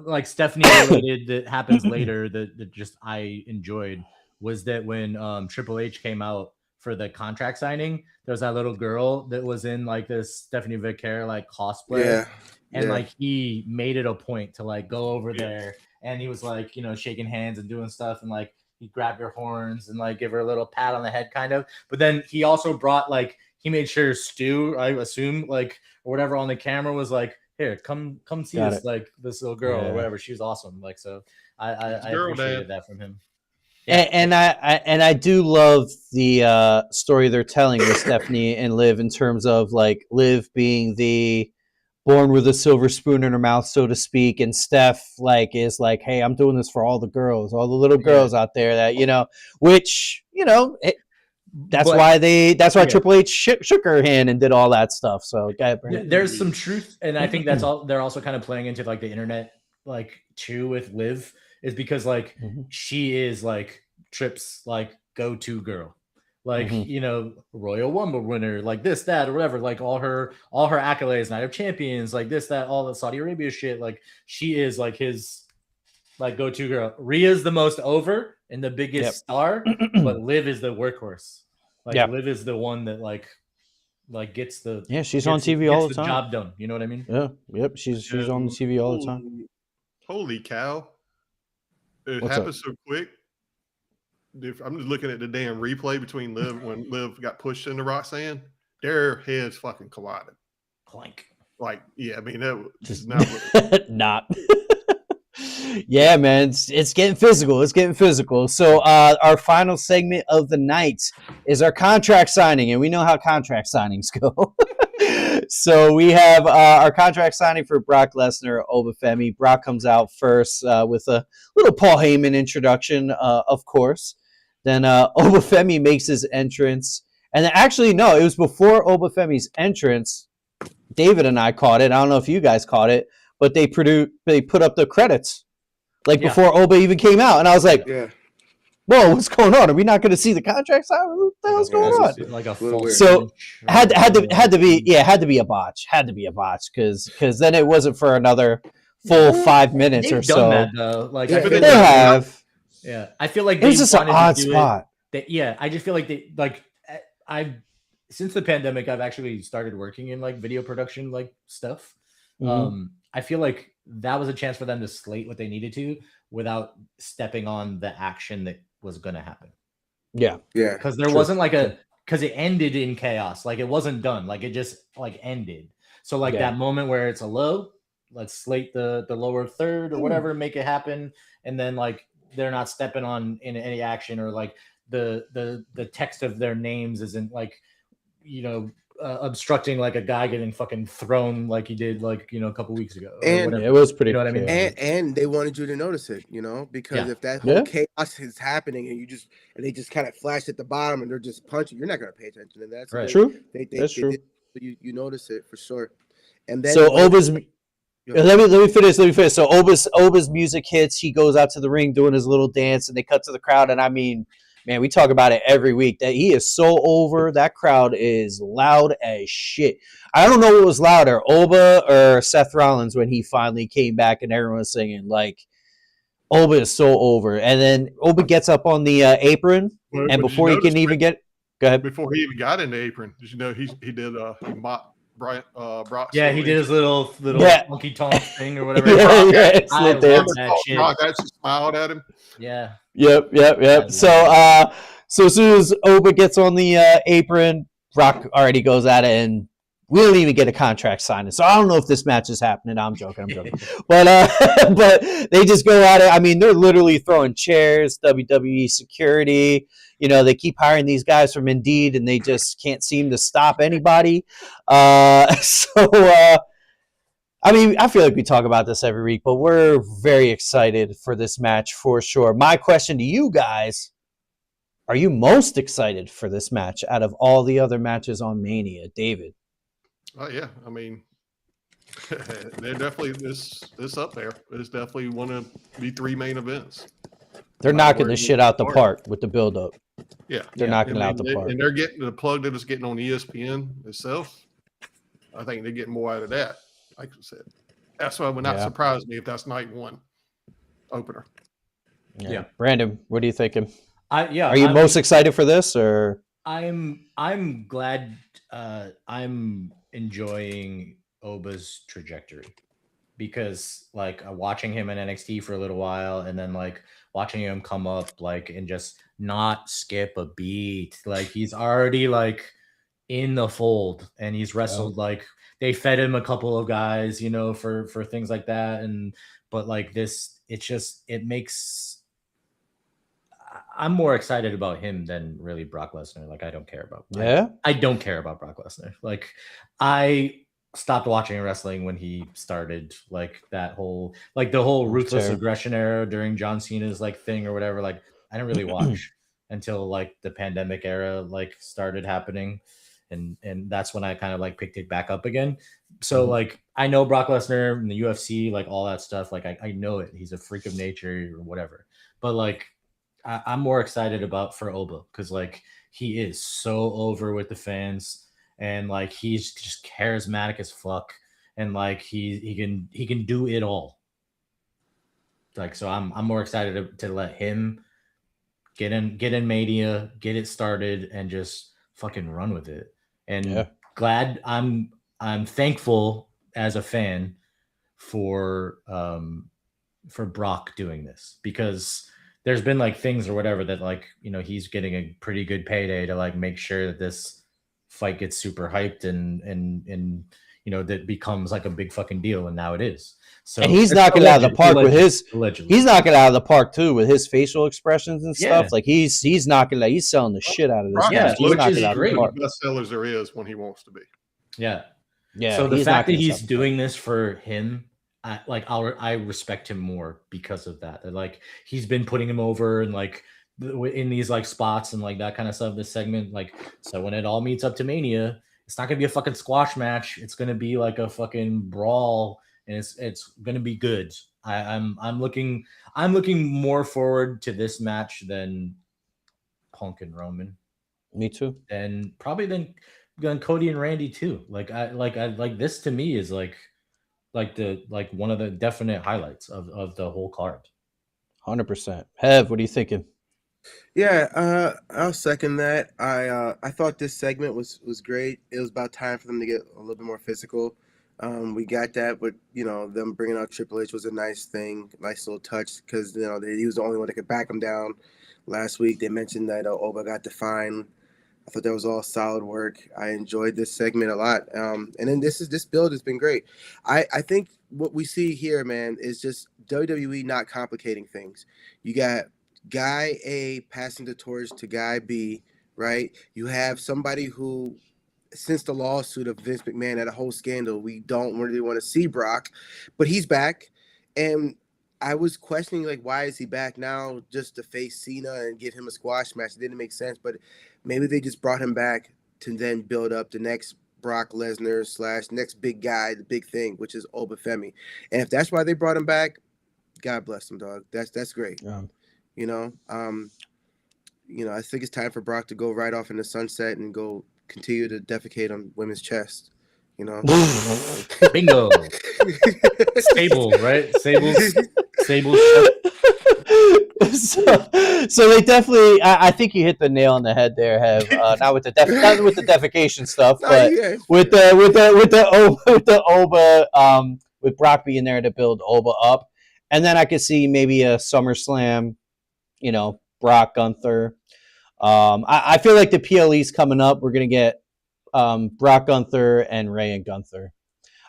like Stephanie related that happens later that just I enjoyed was that when Triple H came out for the contract signing, there was that little girl that was in like this Stephanie Vicaire like cosplay, and like he made it a point to like go over there, and he was like shaking hands and doing stuff, and like he grabbed her horns and like give her a little pat on the head kind of. But then he also brought like he made sure Stu, I assume like or whatever on the camera was like, here, come see this like this little girl or whatever. She was awesome. Like so, I appreciated that from him. Yeah. And I do love the story they're telling with Stephanie and Liv in terms of like Liv being the born with a silver spoon in her mouth, so to speak, and Steph like is like, hey, I'm doing this for all the girls, all the little girls out there that which that's why Triple H shook her hand and did all that stuff. So there's some truth, and I think that's all. They're also kind of playing into like the internet like too with Liv. Is because like she is like Tripp's like go-to girl, like Royal Rumble winner, like this, that, or whatever, like all her accolades, Night of Champions, like this, that, all the Saudi Arabia shit. Like she is like his like go-to girl. Rhea's the most over and the biggest star, but Liv is the workhorse. Like Liv is the one that like gets the she's on TV all the time. Job done. You know what I mean? Yeah. Yep. She's on the TV all the time. Holy cow. It happened so quick. I'm just looking at the damn replay between Liv when Liv got pushed into Roxanne. Their heads fucking collided. Clank. Like, yeah, I mean, that was just not. Yeah, man, it's getting physical. It's getting physical. So our final segment of the night is our contract signing, and we know how contract signings go. So we have our contract signing for Brock Lesnar, Obafemi. Brock comes out first with a little Paul Heyman introduction, of course. Then Obafemi makes his entrance. And then actually, no, it was before Obafemi's entrance. David and I caught it. I don't know if you guys caught it, but they put up the credits before Oba even came out. And I was like, whoa, what's going on? Are we not going to see the contract sign? What the hell's going on? Like a full so had to be a botch. Had to be a botch because then it wasn't for another full 5 minutes or so. That, though. Like they have. Yeah, I feel like it was just an odd spot. I just feel like they like since the pandemic, I've actually started working in like video production like stuff. I feel like that was a chance for them to slate what they needed to without stepping on the action that was going to happen. Yeah. Because there wasn't because it ended in chaos. Like it wasn't done. Like it just like ended. So like that moment where it's a low, let's slate the lower third or whatever, make it happen. And then like they're not stepping on in any action or like the text of their names isn't like, obstructing like a guy getting fucking thrown like he did like a couple weeks ago. Or And whatever. It was pretty. You know what I mean? and they wanted you to notice it, because Yeah. if that whole Yeah. chaos is happening and they just kind of flash at the bottom and they're just punching, you're not gonna pay attention to that. So Right. True. They That's true. did, so you notice it for sure. And then So Oba's. Yeah. Let me finish. So Oba's music hits. He goes out to the ring doing his little dance, and they cut to the crowd. And I mean, man, we talk about it every week that he is so over. That crowd is loud as shit. I don't know what was louder, Oba or Seth Rollins when he finally came back and everyone was singing. Like, Oba is so over. And then Oba gets up on the apron, But and did before you he can notice even get, go ahead. before he even got in the apron, did you know he did he mocked Brock? Yeah, he did his little Yeah. funky tonk thing or whatever. Yeah, it's I little dance. love that shit. Brock actually smiled at him. Yeah. Yep. I So as soon as Oba gets on the apron, Brock already goes at it, and we don't even get a contract signing. So I don't know if this match is happening. I'm joking. But but they just go at it. I mean, they're literally throwing chairs, WWE security. They keep hiring these guys from Indeed, and they just can't seem to stop anybody. I mean, I feel like we talk about this every week, but we're very excited for this match for sure. My question to you guys: are you most excited for this match out of all the other matches on Mania, David? Oh yeah, I mean, they're definitely this up there. It's definitely one of the 3 main events. They're knocking the shit out the park with the build-up. Yeah, They're knocking it out the park. And they're getting the plug that it's getting on ESPN itself. I think they're getting more out of that. Like I said, that's why it would not surprise me if that's night 1 opener. Yeah. Brandon, what are you thinking? Are you I'm most excited for this, or? I'm glad. I'm enjoying Oba's trajectory because like watching him in NXT for a little while and then like watching him come up like and just not skip a beat. Like he's already like in the fold and he's wrestled like they fed him a couple of guys, for things like that. But like this, it makes I'm more excited about him than really Brock Lesnar. Like I don't care about I don't care about Brock Lesnar. Like I stopped watching wrestling when he started like that whole like the whole ruthless aggression era during John Cena's like thing or whatever. Like I didn't really watch until like the pandemic era like started happening. And that's when I kind of like picked it back up again. So like I know Brock Lesnar and the UFC, like all that stuff. Like I know it. He's a freak of nature or whatever. But like I'm more excited for Oba because like he is so over with the fans and like he's just charismatic as fuck and like he can do it all. Like so I'm more excited to let him get in Mania, get it started, and just fucking run with it. And glad I'm thankful as a fan for Brock doing this because there's been like things or whatever that like, he's getting a pretty good payday to like make sure that this fight gets super hyped and that becomes like a big fucking deal. And now it is. So and he's knocking it out of the park with his he's knocking it out of the park too with his facial expressions and stuff. Like he's knocking it, he's selling the shit out of this. Yeah, he's knocking it out great. of the park. Best sellers there is when he wants to be. Yeah. Yeah. So the fact that he's doing this for him, I respect him more because of that. Like he's been putting him over and like in these like spots and like that kind of stuff. This segment, like, so when it all meets up to Mania, it's not gonna be a fucking squash match. It's gonna be like a fucking brawl, and it's gonna be good. I'm looking more forward to this match than Punk and Roman. Me too. And probably than Cody and Randy too. Like this to me is like one of the definite highlights of the whole card. 100%. Hev, what are you thinking? Yeah, I'll second that. I thought this segment was great. It was about time for them to get a little bit more physical. We got that, but them bringing out Triple H was a nice thing, nice little touch because he was the only one that could back him down. Last week they mentioned that Oba got defined. I thought that was all solid work. I enjoyed this segment a lot. And then this build has been great. I think what we see here, man, is just WWE not complicating things. You got Guy A passing the torch to Guy B, right? You have somebody who since the lawsuit of Vince McMahon, that whole scandal, we don't really want to see Brock, but he's back. And I was questioning, like, why is he back now just to face Cena and give him a squash match? It didn't make sense, but maybe they just brought him back to then build up the next Brock Lesnar / next big guy, the big thing, which is Obafemi. And if that's why they brought him back, God bless him, dog. That's great. Yeah. You know, I think it's time for Brock to go right off in the sunset and go continue to defecate on women's chest. You know, Bingo. Sable, right? Sable. So they definitely. I think you hit the nail on the head there, Hev. Not with the defecation stuff, but with the Oba, with Brock being there to build Oba up, and then I could see maybe a SummerSlam, Brock Gunther. I feel like the PLE's coming up. We're gonna get Brock Gunther and Ray and Gunther.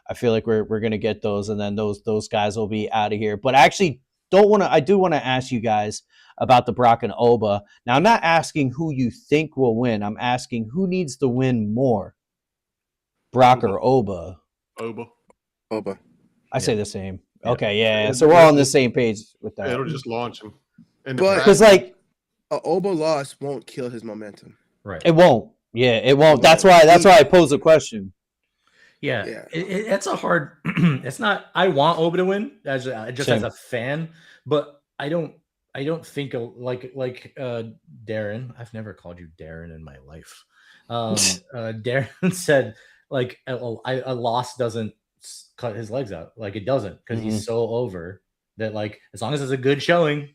I feel like we're gonna get those, and then those guys will be out of here. But I actually I do want to ask you guys about the Brock and Oba. Now, I'm not asking who you think will win. I'm asking who needs to win more, Brock or Oba. Oba. I say the same. Yeah. Okay, yeah. So we're all on the same page with that. It'll just launch him. But because an Oba loss won't kill his momentum. Right. It won't. Yeah, it won't. That's why I posed the question. Yeah. It's a hard. It's not. I want Oba to win as a fan, but I don't think like Darren. I've never called you Darren in my life. Darren said like a loss doesn't cut his legs out. Like it doesn't, because he's so over that. Like as long as it's a good showing,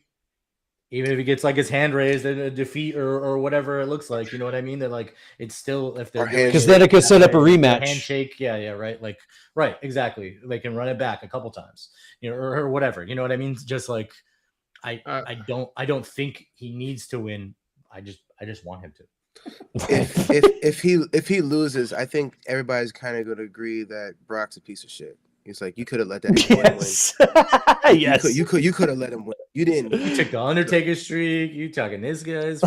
even if he gets like his hand raised in a defeat or whatever it looks like, you know what I mean? That like it's still, if they're because then it could set up a rematch, handshake, right, like right, exactly. They can run it back a couple times, or whatever, you know what I mean? Just like I don't think he needs to win. I just want him to. If he loses, I think everybody's kind of going to agree that Brock's a piece of shit. It's like you could have let that win. Yes, you could have let him win. You didn't. You took the Undertaker streak. You talking this guy's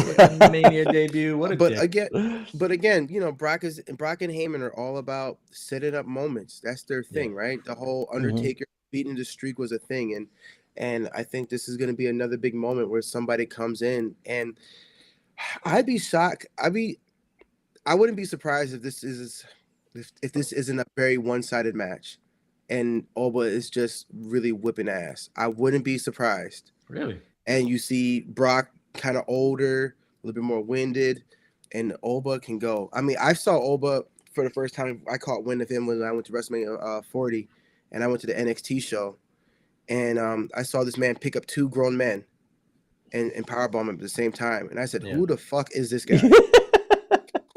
Mania debut. What a but again, Brock and Heyman are all about setting up moments. That's their thing, right? The whole Undertaker beating the streak was a thing, and I think this is going to be another big moment where somebody comes in, and I'd be shocked. I wouldn't be surprised if this isn't a very one-sided match. And Oba is just really whipping ass. I wouldn't be surprised. Really? And you see Brock kind of older, a little bit more winded, and Oba can go. I mean, I saw Oba for the first time. I caught wind of him when I went to WrestleMania 40, and I went to the NXT show. And I saw this man pick up two grown men and powerbomb him at the same time. And I said, who the fuck is this guy?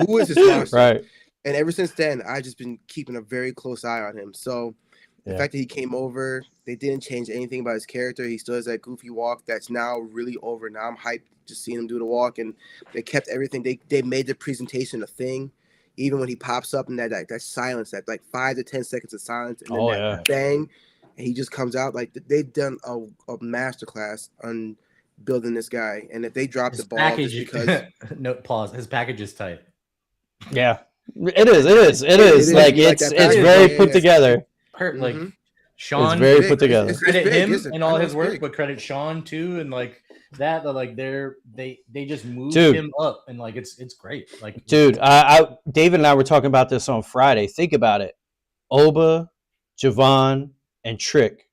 Who is this monster? Right. And ever since then, I've just been keeping a very close eye on him. So the fact that he came over, they didn't change anything about his character. He still has that goofy walk that's now really over. Now I'm hyped just seeing him do the walk, and they kept everything. They made the presentation a thing, even when he pops up in that silence, that like 5 to 10 seconds of silence, and then that bang, and he just comes out. Like they've done a masterclass on building this guy, and if they drop the ball just because no pause, his package is tight. Yeah, it is. Like it's very put together. Like Sean, it's very put together. Credit him and all his work, but credit Sean too, and like that. Like they just moved him up, and like it's great. Like, dude, David and I were talking about this on Friday. Think about it: Oba, Javon, and Trick,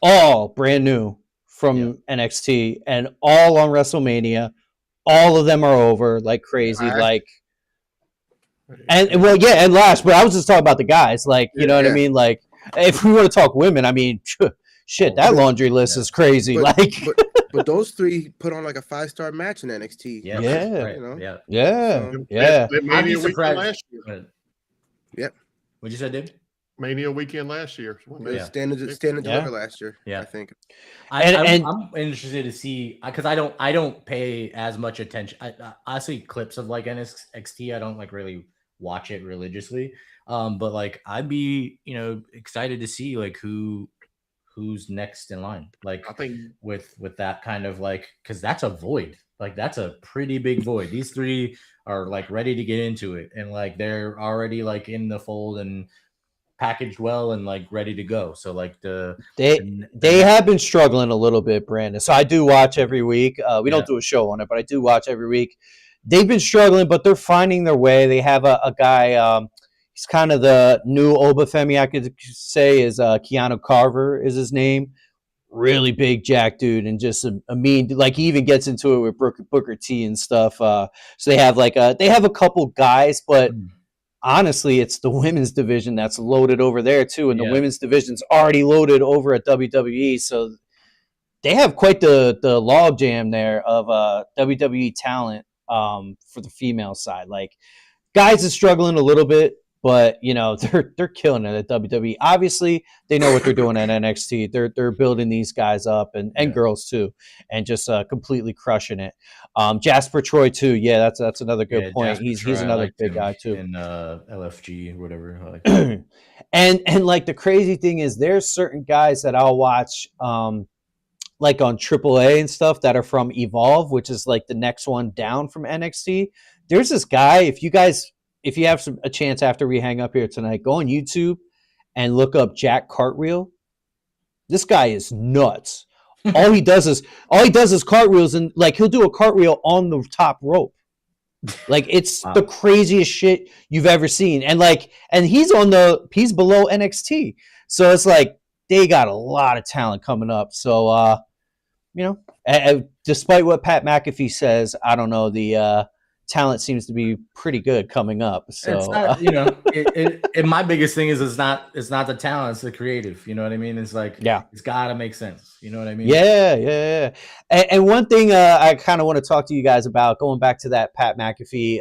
all brand new from NXT, and all on WrestleMania. All of them are over like crazy, and last, but I was just talking about the guys, like, you know what I mean? Like, if we want to talk women, I mean, shit, that laundry list is crazy. But those three put on like a 5-star match in NXT. Mania weekend last year. Yep. What'd you say, Dave? Mania weekend last year. Stand and deliver last year. I think. I'm interested to see, because I don't pay as much attention. I see clips of like NXT. I don't like really watch it religiously. But like I'd be excited to see like who's next in line. Like I think with that kind of like, because that's a void. Like that's a pretty big void. These three are like ready to get into it, and like they're already like in the fold and packaged well and like ready to go. So like they have been struggling a little bit, Brandon. So I do watch every week. We don't do a show on it, but I do watch every week. They've been struggling, but they're finding their way. They have a guy. He's kind of the new Obafemi, I could say, is Keanu Carver is his name. Really big jack dude, and just a mean, like he even gets into it with Booker T and stuff. So they have a couple guys, but honestly, it's the women's division that's loaded over there too, and the women's division's already loaded over at WWE. So they have quite the log jam there of WWE talent for the female side. Like guys are struggling a little bit, but you know they're killing it at WWE. Obviously, they know what they're doing at NXT. They're building these guys up and girls too, and just completely crushing it. Jasper Troy too. Yeah, that's another good point. Jasper He's Troy, another big guy too. In LFG or whatever. And like the crazy thing is, there's certain guys that I'll watch. Like on AAA and stuff that are from Evolve, which is like the next one down from NXT. There's this guy. If you have a chance after we hang up here tonight, go on YouTube and look up Jack Cartwheel. This guy is nuts. all he does is cartwheels, and like he'll do a cartwheel on the top rope. Like it's the craziest shit you've ever seen. And he's below NXT. So it's like they got a lot of talent coming up. So despite what Pat McAfee says, I don't know, the talent seems to be pretty good coming up. So it's not, my biggest thing is it's not the talent, it's the creative. You know what I mean? It's like it's gotta make sense. You know what I mean? Yeah. And one thing I kind of want to talk to you guys about, going back to that Pat McAfee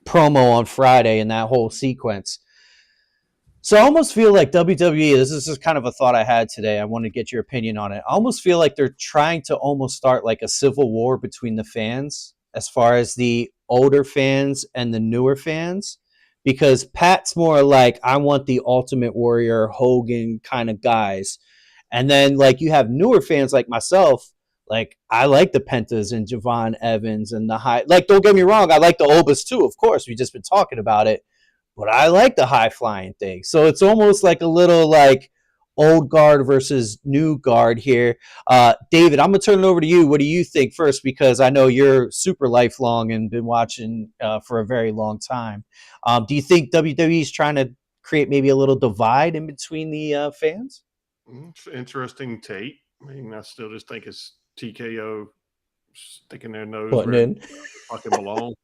promo on Friday and that whole sequence. So I almost feel like WWE, this is just kind of a thought I had today. I want to get your opinion on it. I almost feel like they're trying to almost start like a civil war between the fans, as far as the older fans and the newer fans, because Pat's more like, I want the Ultimate Warrior, Hogan kind of guys. And then like you have newer fans like myself, like I like the Pentas and Javon Evans and the high, like don't get me wrong, I like the Obas too, of course, we've just been talking about it. But I like the high flying thing. So it's almost like a little like old guard versus new guard here. David, I'm going to turn it over to you. What do you think first? Because I know you're super lifelong and been watching for a very long time. Do you think WWE is trying to create maybe a little divide in between the fans? It's interesting take. I mean, I still just think it's TKO sticking their nose where it fucking belongs.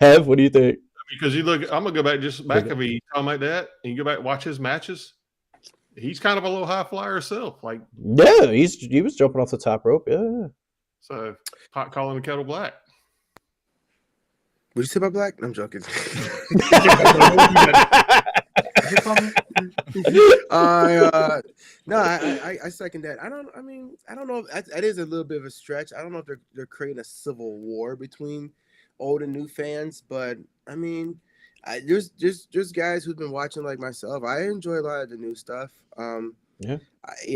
Hev, what do you think? Because you look, I'm gonna go back of me talking like that, and you go back and watch his matches. He's kind of a little high flyer himself. Like he was jumping off the top rope. Yeah. So pot calling the kettle black. What did you say about black? I'm joking. I second that. I don't know. That is a little bit of a stretch. I don't know if they're creating a civil war between old and new fans, but I mean, there's guys who've been watching like myself. I enjoy a lot of the new stuff. You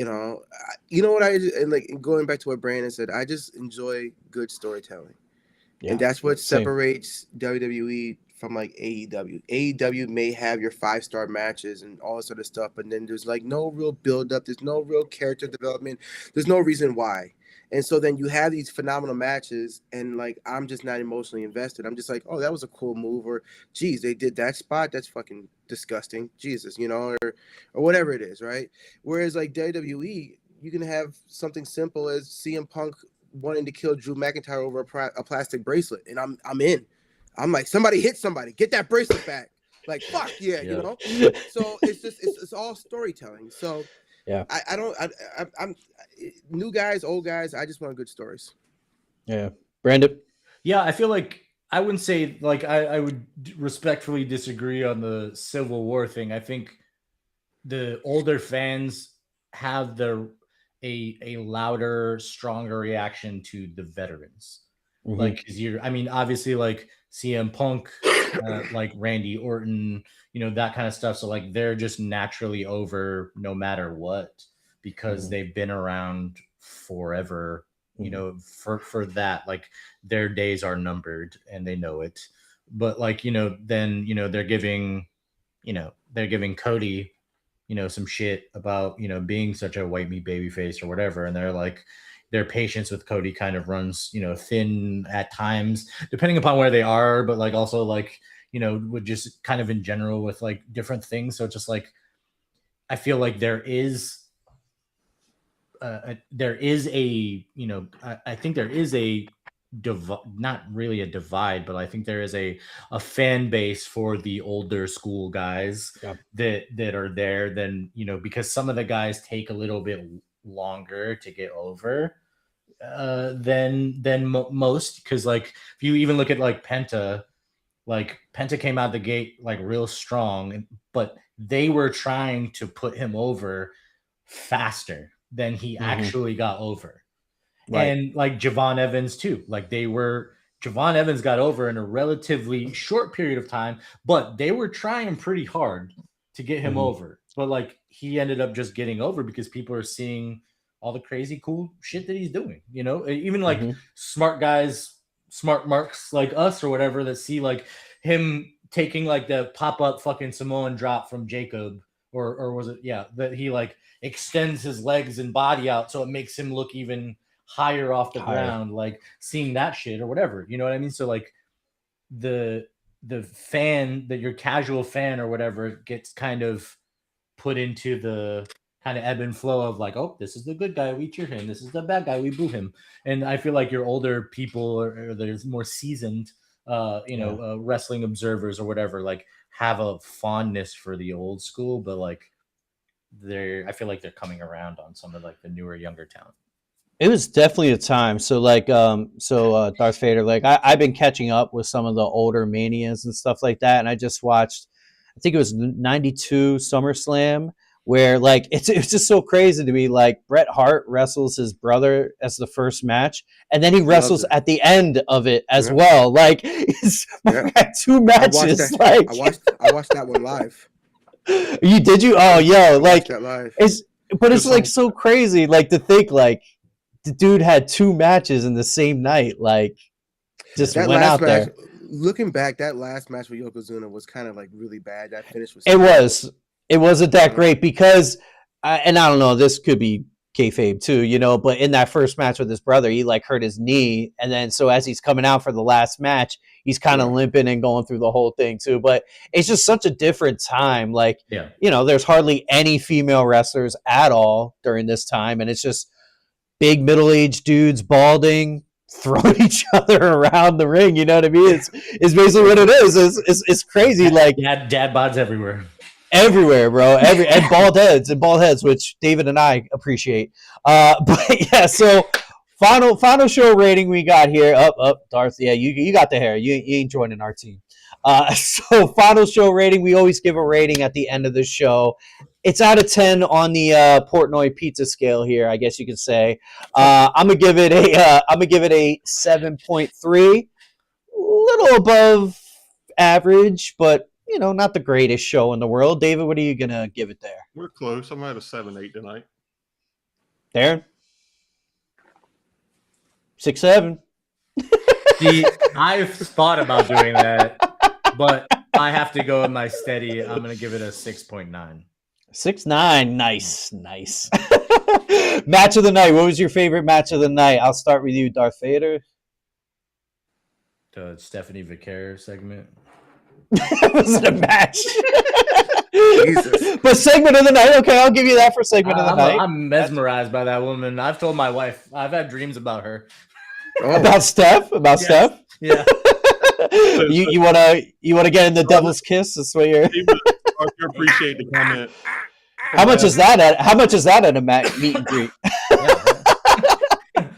know what and going back to what Brandon said, I just enjoy good storytelling, and that's what separates WWE from like AEW. AEW may have your 5-star matches and all this sort of stuff, but then there's like no real build up. There's no real character development. There's no reason why. And so then you have these phenomenal matches, and like I'm just not emotionally invested. I'm just like, oh, that was a cool move, or geez, they did that spot. That's fucking disgusting. Jesus, or whatever it is, right? Whereas like WWE, you can have something simple as CM Punk wanting to kill Drew McIntyre over a plastic bracelet, and I'm in. I'm like, somebody hit somebody, get that bracelet back. Like fuck yeah. So it's all storytelling. So. Yeah, I'm new guys, old guys. I just want good stories. Yeah, Brandon. Yeah, I feel like I wouldn't say like I would respectfully disagree on the Civil War thing. I think the older fans have a louder, stronger reaction to the veterans. Mm-hmm. Like, obviously, like CM Punk, like Randy Orton, that kind of stuff. So like they're just naturally over no matter what, because they've been around forever, you know, for that, like their days are numbered and they know it. But like, you know, then, you know, they're giving Cody, you know, some shit about, you know, being such a white meat baby face or whatever. And they're like, their patience with Cody kind of runs, you know, thin at times, depending upon where they are, but like also like, you know, would just kind of in general with like different things. So just like, I feel like there is a, you know, I think there is a not really a divide, but I think there is a fan base for the older school guys that are there than, you know, because some of the guys take a little bit longer to get over than most. Because like if you even look at like Penta came out the gate like real strong, but they were trying to put him over faster than he actually got over. Right. And like Javon Evans too, like Javon Evans got over in a relatively short period of time, but they were trying pretty hard to get him over. But like he ended up just getting over because people are seeing all the crazy cool shit that he's doing, you know, even like smart guys, smart marks like us or whatever that see like him taking like the pop-up fucking Samoan drop from Jacob or was it? Yeah. That he like extends his legs and body out. So it makes him look even higher off the ground, like seeing that shit or whatever, you know what I mean? So like the fan, that your casual fan or whatever gets kind of put into the kind of ebb and flow of like, oh, this is the good guy, we cheer him, this is the bad guy, we boo him. And I feel like your older people or there's more seasoned wrestling observers or whatever, like have a fondness for the old school, but like I feel like they're coming around on some of like the newer, younger talent. It was definitely a time. So like, Darth Vader, like I've been catching up with some of the older Manias and stuff like that. And I just watched, I think it was 92 SummerSlam, where like, it's just so crazy to me. Like Bret Hart wrestles his brother as the first match. And then he wrestles at the end of it as well. Like he's had two matches. I watched that one live. Did you? Oh, yo, like it's like so crazy. Like to think like, the dude had two matches in the same night, like just went out there. Looking back, that last match with Yokozuna was kind of like really bad. That finish was. It wasn't that great because, and I don't know, this could be kayfabe too, you know. But in that first match with his brother, he like hurt his knee, and then so as he's coming out for the last match, he's kind of limping and going through the whole thing too. But it's just such a different time. Like, you know, there's hardly any female wrestlers at all during this time, and it's just big middle-aged dudes balding, throwing each other around the ring. You know what I mean? It's basically what it is. It's crazy. Like dad bods everywhere, bro. And bald heads, which David and I appreciate. But yeah, so final show rating we got here. Up, Darth. Yeah, you got the hair. You ain't joining our team. So final show rating. We always give a rating at the end of the show. It's out of 10 on the Portnoy pizza scale here, I guess you could say. I'm gonna give it a 7.3, a little above average, but you know, not the greatest show in the world. David, what are you gonna give it there? We're close. I'm at a 7.8 tonight. Darren? 6.7. See, I've thought about doing that, but I have to go with my steady. I'm gonna give it a 6.9. 6.9, nice. Match of the night. What was your favorite match of the night? I'll start with you, Darth Vader. The Stephanie Vicaire segment. Was it a match? Jesus. But segment of the night. Okay, I'll give you that for segment of the night. I'm mesmerized by that woman. I've told my wife. I've had dreams about her. About Steph? Steph? Yeah. You wanna get in the devil's kiss? That's what you're. I appreciate the comment. How much is that at a meet and greet?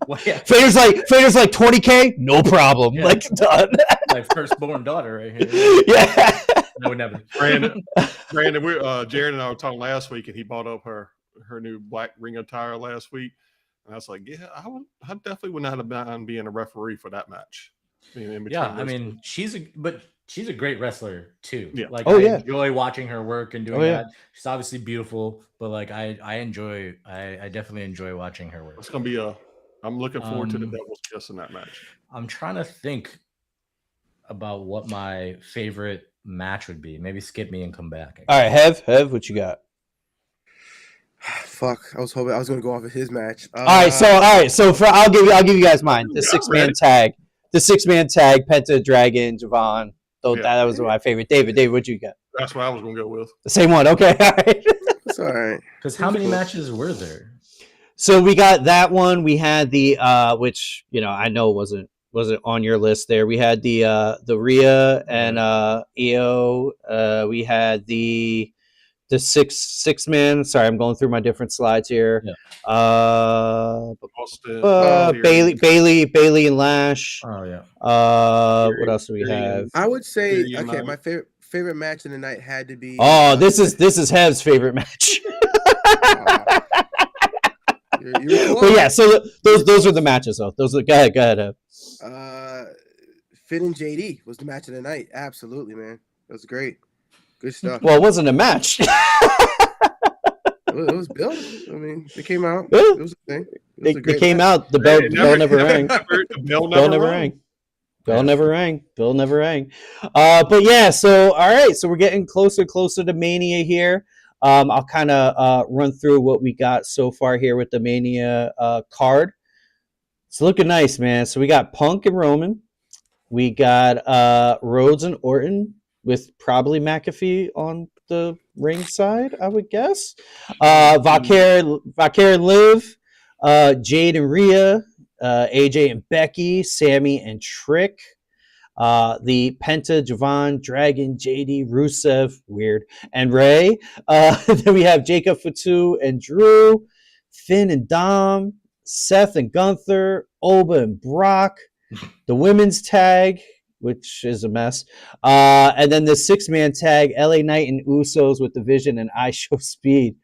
Well, yeah. Fader's like 20K, no problem. Yeah. Like done. My firstborn daughter right here. Yeah. No, never. Brandon, Jared and I were talking last week, and he bought up her new black ring attire last week, and I was like, yeah, I definitely would not have mind being a referee for that match. I mean, she's she's a great wrestler too. Yeah. Like Oh, I yeah. enjoy watching her work and doing Oh, yeah. that. She's obviously beautiful, but like I definitely enjoy watching her work. It's gonna be I'm looking forward to the Um, Devil's Kiss in that match. I'm trying to think about what my favorite match would be. Maybe skip me and come back. All right, Hev, what you got? Fuck, I was hoping I was gonna go off of his match. All right, so for I'll give you guys mine. The six-man tag, Penta, Dragon, Javon. So that was my favorite. David, what'd you get? That's what I was gonna go with. The same one. Okay, all right. It's all right. Because how many matches were there? So we got that one. We had the which I know wasn't on your list there. We had the Rhea and EO. We had the six man. Sorry, I'm going through my different slides here. Yeah. Bailey and Lash. Oh yeah. What else do we have? I would say my favorite match of the night had to be. Oh, this is Hev's favorite match. But yeah, so those are the matches though. Those are go ahead, Hev. Finn and JD was the match of the night. Absolutely, man. It was great. Good stuff. Well, it wasn't a match. It was built. I mean, they came out. It was a thing. They came out. The bell never rang. Bell never rang. Bell never rang. But yeah, so all right, so we're getting closer to Mania here. I'll kind of run through what we got so far here with the Mania card. It's looking nice, man. So we got Punk and Roman. We got Rhodes and Orton with probably McAfee on the ring side, I would guess. Vaquer and Liv, Jade and Rhea, AJ and Becky, Sammy and Trick. The Penta, Javon, Dragon, JD, Rusev, weird, and Ray. Then we have Jacob Fatu and Drew, Finn and Dom, Seth and Gunther, Oba and Brock, the women's tag, which is a mess, and then the six-man tag, LA Knight and Usos with the Vision and I Show Speed.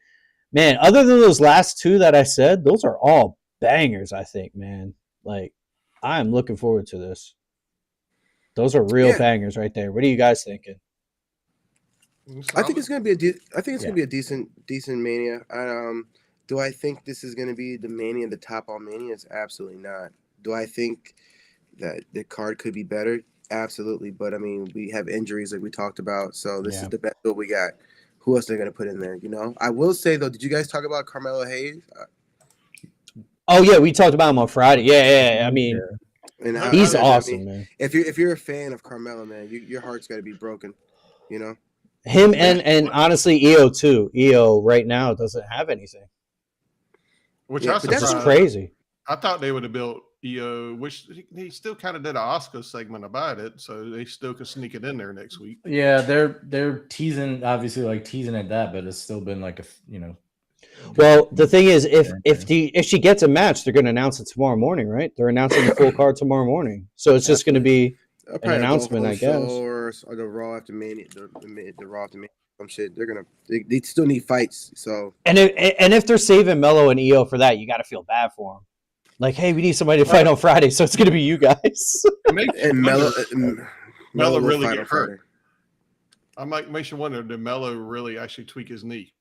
Man, other than those last two that I said, those are all bangers, I think, man. Like, I'm looking forward to this. Those are real bangers right there. What are you guys thinking? I think it's gonna be gonna be a decent Mania. Do I think this is gonna be the Mania, the top all Manias? Absolutely not. Do I think that the card could be better? Absolutely. But I mean, we have injuries like we talked about, so this is the best build we got. Who else they're gonna put in there? I will say though, did you guys talk about Carmelo Hayes? Oh yeah, we talked about him on Friday. Yeah. I mean. And he's awesome, man. If you're a fan of Carmelo, man, your heart's got to be broken, Him and honestly EO too. EO right now doesn't have anything, which that's crazy. I thought they would have built EO, which he still kind of did an Oscar segment about it, so they still could sneak it in there next week. Yeah, they're teasing, obviously, like teasing at that, but it's still been like Well, the thing is, if she gets a match, they're going to announce it tomorrow morning, right? They're announcing the full card tomorrow morning, so it's just going to be an announcement, I guess. Or the Raw after Mania, the Raw after Mania, some shit. They still need fights. So and if they're saving Melo and EO for that, you got to feel bad for them. Like, hey, we need somebody to fight on Friday, so it's going to be you guys. And Melo really get hurt. Makes you wonder, did Melo really actually tweak his knee?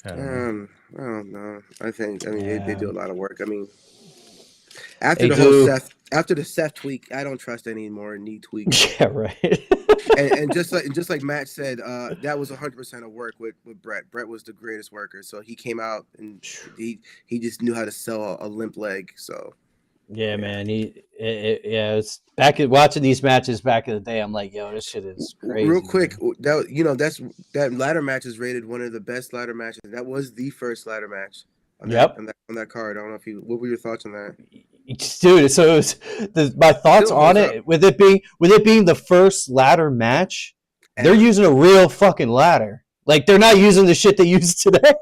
I don't know. I mean, they do a lot of work. I mean, after the Seth tweak, I don't trust any more knee tweaks. Yeah, right. and just like Matt said, that was 100% of work with Brett. Brett was the greatest worker, so he came out and he just knew how to sell a limp leg. So yeah, man. It's back at watching these matches back in the day. I'm like, yo, this shit is crazy. Real quick, that ladder match is rated one of the best ladder matches. That was the first ladder match. On that card. I don't know if what were your thoughts on that? Dude, so it was my thoughts on it with it being the first ladder match. They're using a real fucking ladder. Like, they're not using the shit they use today.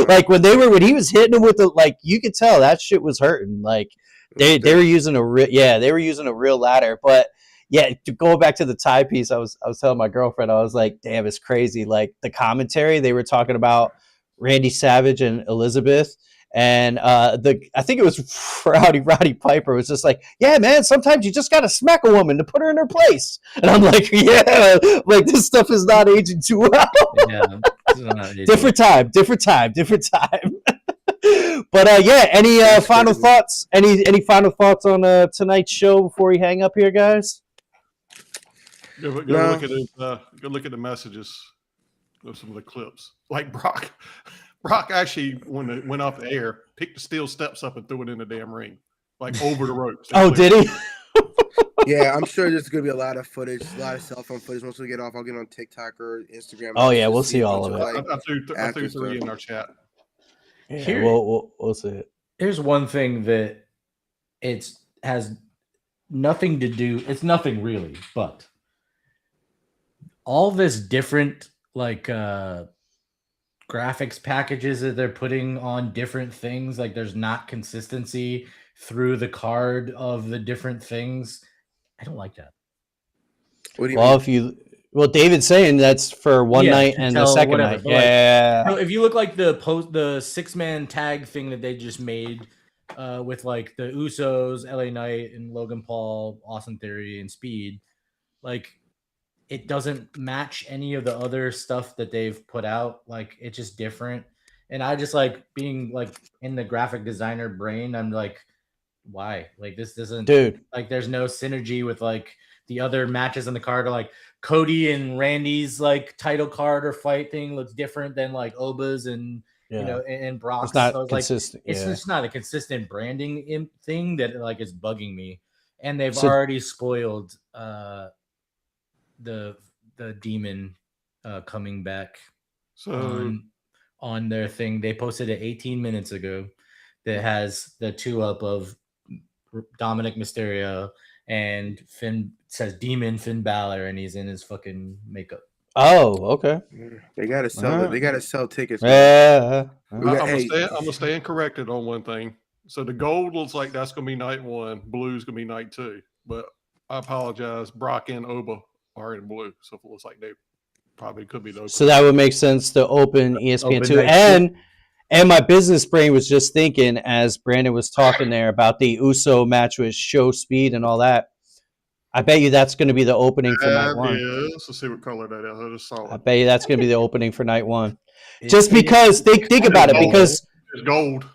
Like when he was hitting them with you could tell that shit was hurting. Like they were using a real ladder. But yeah, to go back to the tie piece, I was telling my girlfriend, I was like, damn, it's crazy. Like the commentary, they were talking about Randy Savage and Elizabeth, And I think it was Roddy Piper was just like, yeah, man, sometimes you just gotta smack a woman to put her in her place. And I'm like, yeah, like this stuff is not aging too well. Yeah, different time. But yeah, any final thoughts? Any final thoughts on tonight's show before we hang up here, guys? Go look at the messages of some of the clips. Like Brock actually, when it went off the air, picked the steel steps up and threw it in the damn ring, like over the ropes. Oh, did he? Yeah, I'm sure there's gonna be a lot of footage, a lot of cell phone footage. Once we get off, I'll get on TikTok or Instagram. Oh yeah, we'll see all of it. I threw 3 in our chat. Yeah, we'll see it. Here's one thing that has nothing to do. It's nothing really, but all this different like graphics packages that they're putting on different things, like there's not consistency through the card of the different things. I don't like that. What do you mean? David's saying that's for one night and the second night. Yeah. If you look like the 6-man tag thing that they just made with like the Usos, LA Knight, and Logan Paul, Austin Theory, and Speed, like it doesn't match any of the other stuff that they've put out. Like it's just different. And I just like being like in the graphic designer brain. I'm like, why? Like this doesn't, dude. Like there's no synergy with like the other matches on the card. Or like Cody and Randy's like title card or fight thing looks different than like Oba's and and Brock's. It's not consistent. It's just not a consistent branding thing that like is bugging me. And they've already spoiled the demon coming back on their thing. They posted it 18 minutes ago that has the 2-up of Dominic Mysterio and Finn, says Demon Finn Balor, and he's in his fucking makeup. Oh, okay. They gotta sell They gotta sell tickets. Yeah. I'm gonna stay corrected on one thing. So the gold looks like that's gonna be night 1. Blue's gonna be night 2. But I apologize. Brock and Oba are in blue, so it looks like they probably could be those. So that would make sense to open ESPN2. And my business brain was just thinking as Brandon was talking there about the Uso match with Show Speed and all that. I bet you that's going to be the opening for night 1. Let's see what color that is. I just saw it. I bet you that's going to be the opening for night 1. Just because think about it, because it's gold.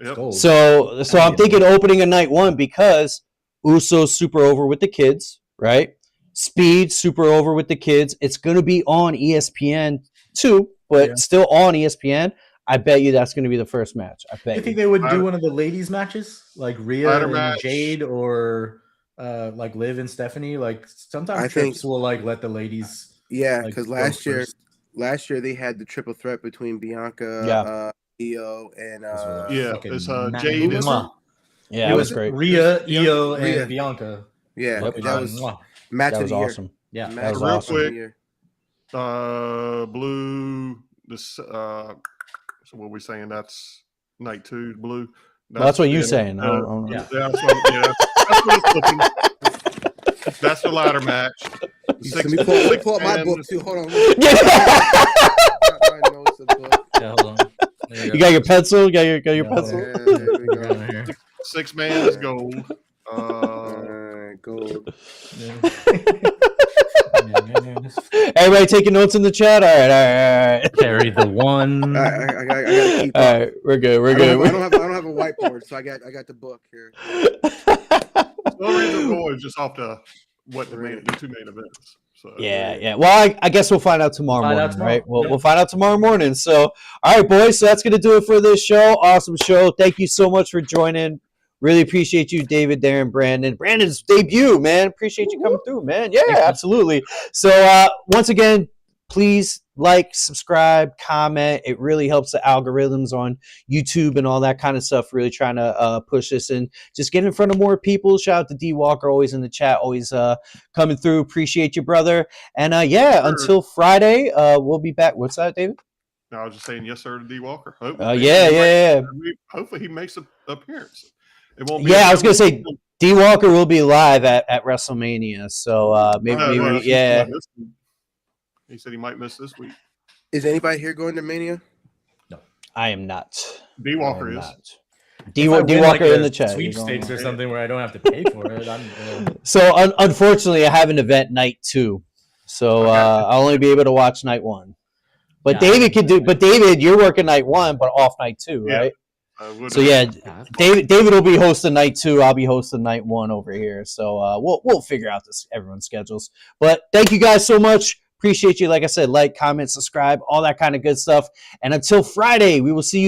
Yep. Gold. So I'm thinking opening a night 1 because Uso's super over with the kids, right? Speed super over with the kids. It's going to be on ESPN too, but still on ESPN. I bet you that's going to be the first match. I bet. You think they would do one of the ladies matches like Rhea and Jade, or like Liv and Stephanie? Like sometimes Trips will like let the ladies. Yeah, because last year they had the triple threat between Bianca, Io, and it's Jade. Yeah, it was great. Rhea, Io, and Bianca. Yeah, that was match of the year. Awesome. Yeah, that was awesome. Quick, blue. This. So what we're saying, that's night 2, blue. That's what you're saying. That's what it's looking. That's the ladder match. Let me pull up my book too. Hold on. Hold on. You got your pencil? You got your pencil? Yeah, 6-man is gold. Gold. Everybody taking notes in the chat? All right. Carry the 1. I gotta keep up. All right, we're good. I don't have a whiteboard, so I got the book here. The only reason we're going is just off the 2 main events. So yeah. Well, I guess we'll find out tomorrow morning, right? We'll find out tomorrow morning. So, all right, boys. So that's gonna do it for this show. Awesome show. Thank you so much for joining. Really appreciate you, David, Darren, Brandon. Brandon's debut, man. Appreciate you coming through, man. Yeah, absolutely. So once again, please like, subscribe, comment. It really helps the algorithms on YouTube and all that kind of stuff. Really trying to push this and just get in front of more people. Shout out to D Walker, always in the chat, always coming through. Appreciate you, brother. And until Friday, we'll be back. What's that, David? No, I was just saying yes, sir, to D Walker. Hopefully he makes an appearance. It won't be I was gonna say D Walker will be live at WrestleMania, so maybe. He said he might miss this week. Is anybody here going to Mania? No. I am not. D Walker is. D If I Walker win, like, in a the chat. sweepstakes or something where I don't have to pay for it. So unfortunately, I have an event night 2, so I'll only be able to watch night 1. But Yeah, David can do. But David, you're working night 1, but off night 2, right? So yeah, David will be hosting night 2. I'll be hosting night 1 over here. So we'll figure out everyone's schedules. But thank you guys so much. Appreciate you. Like I said, like, comment, subscribe, all that kind of good stuff. And until Friday, we will see you.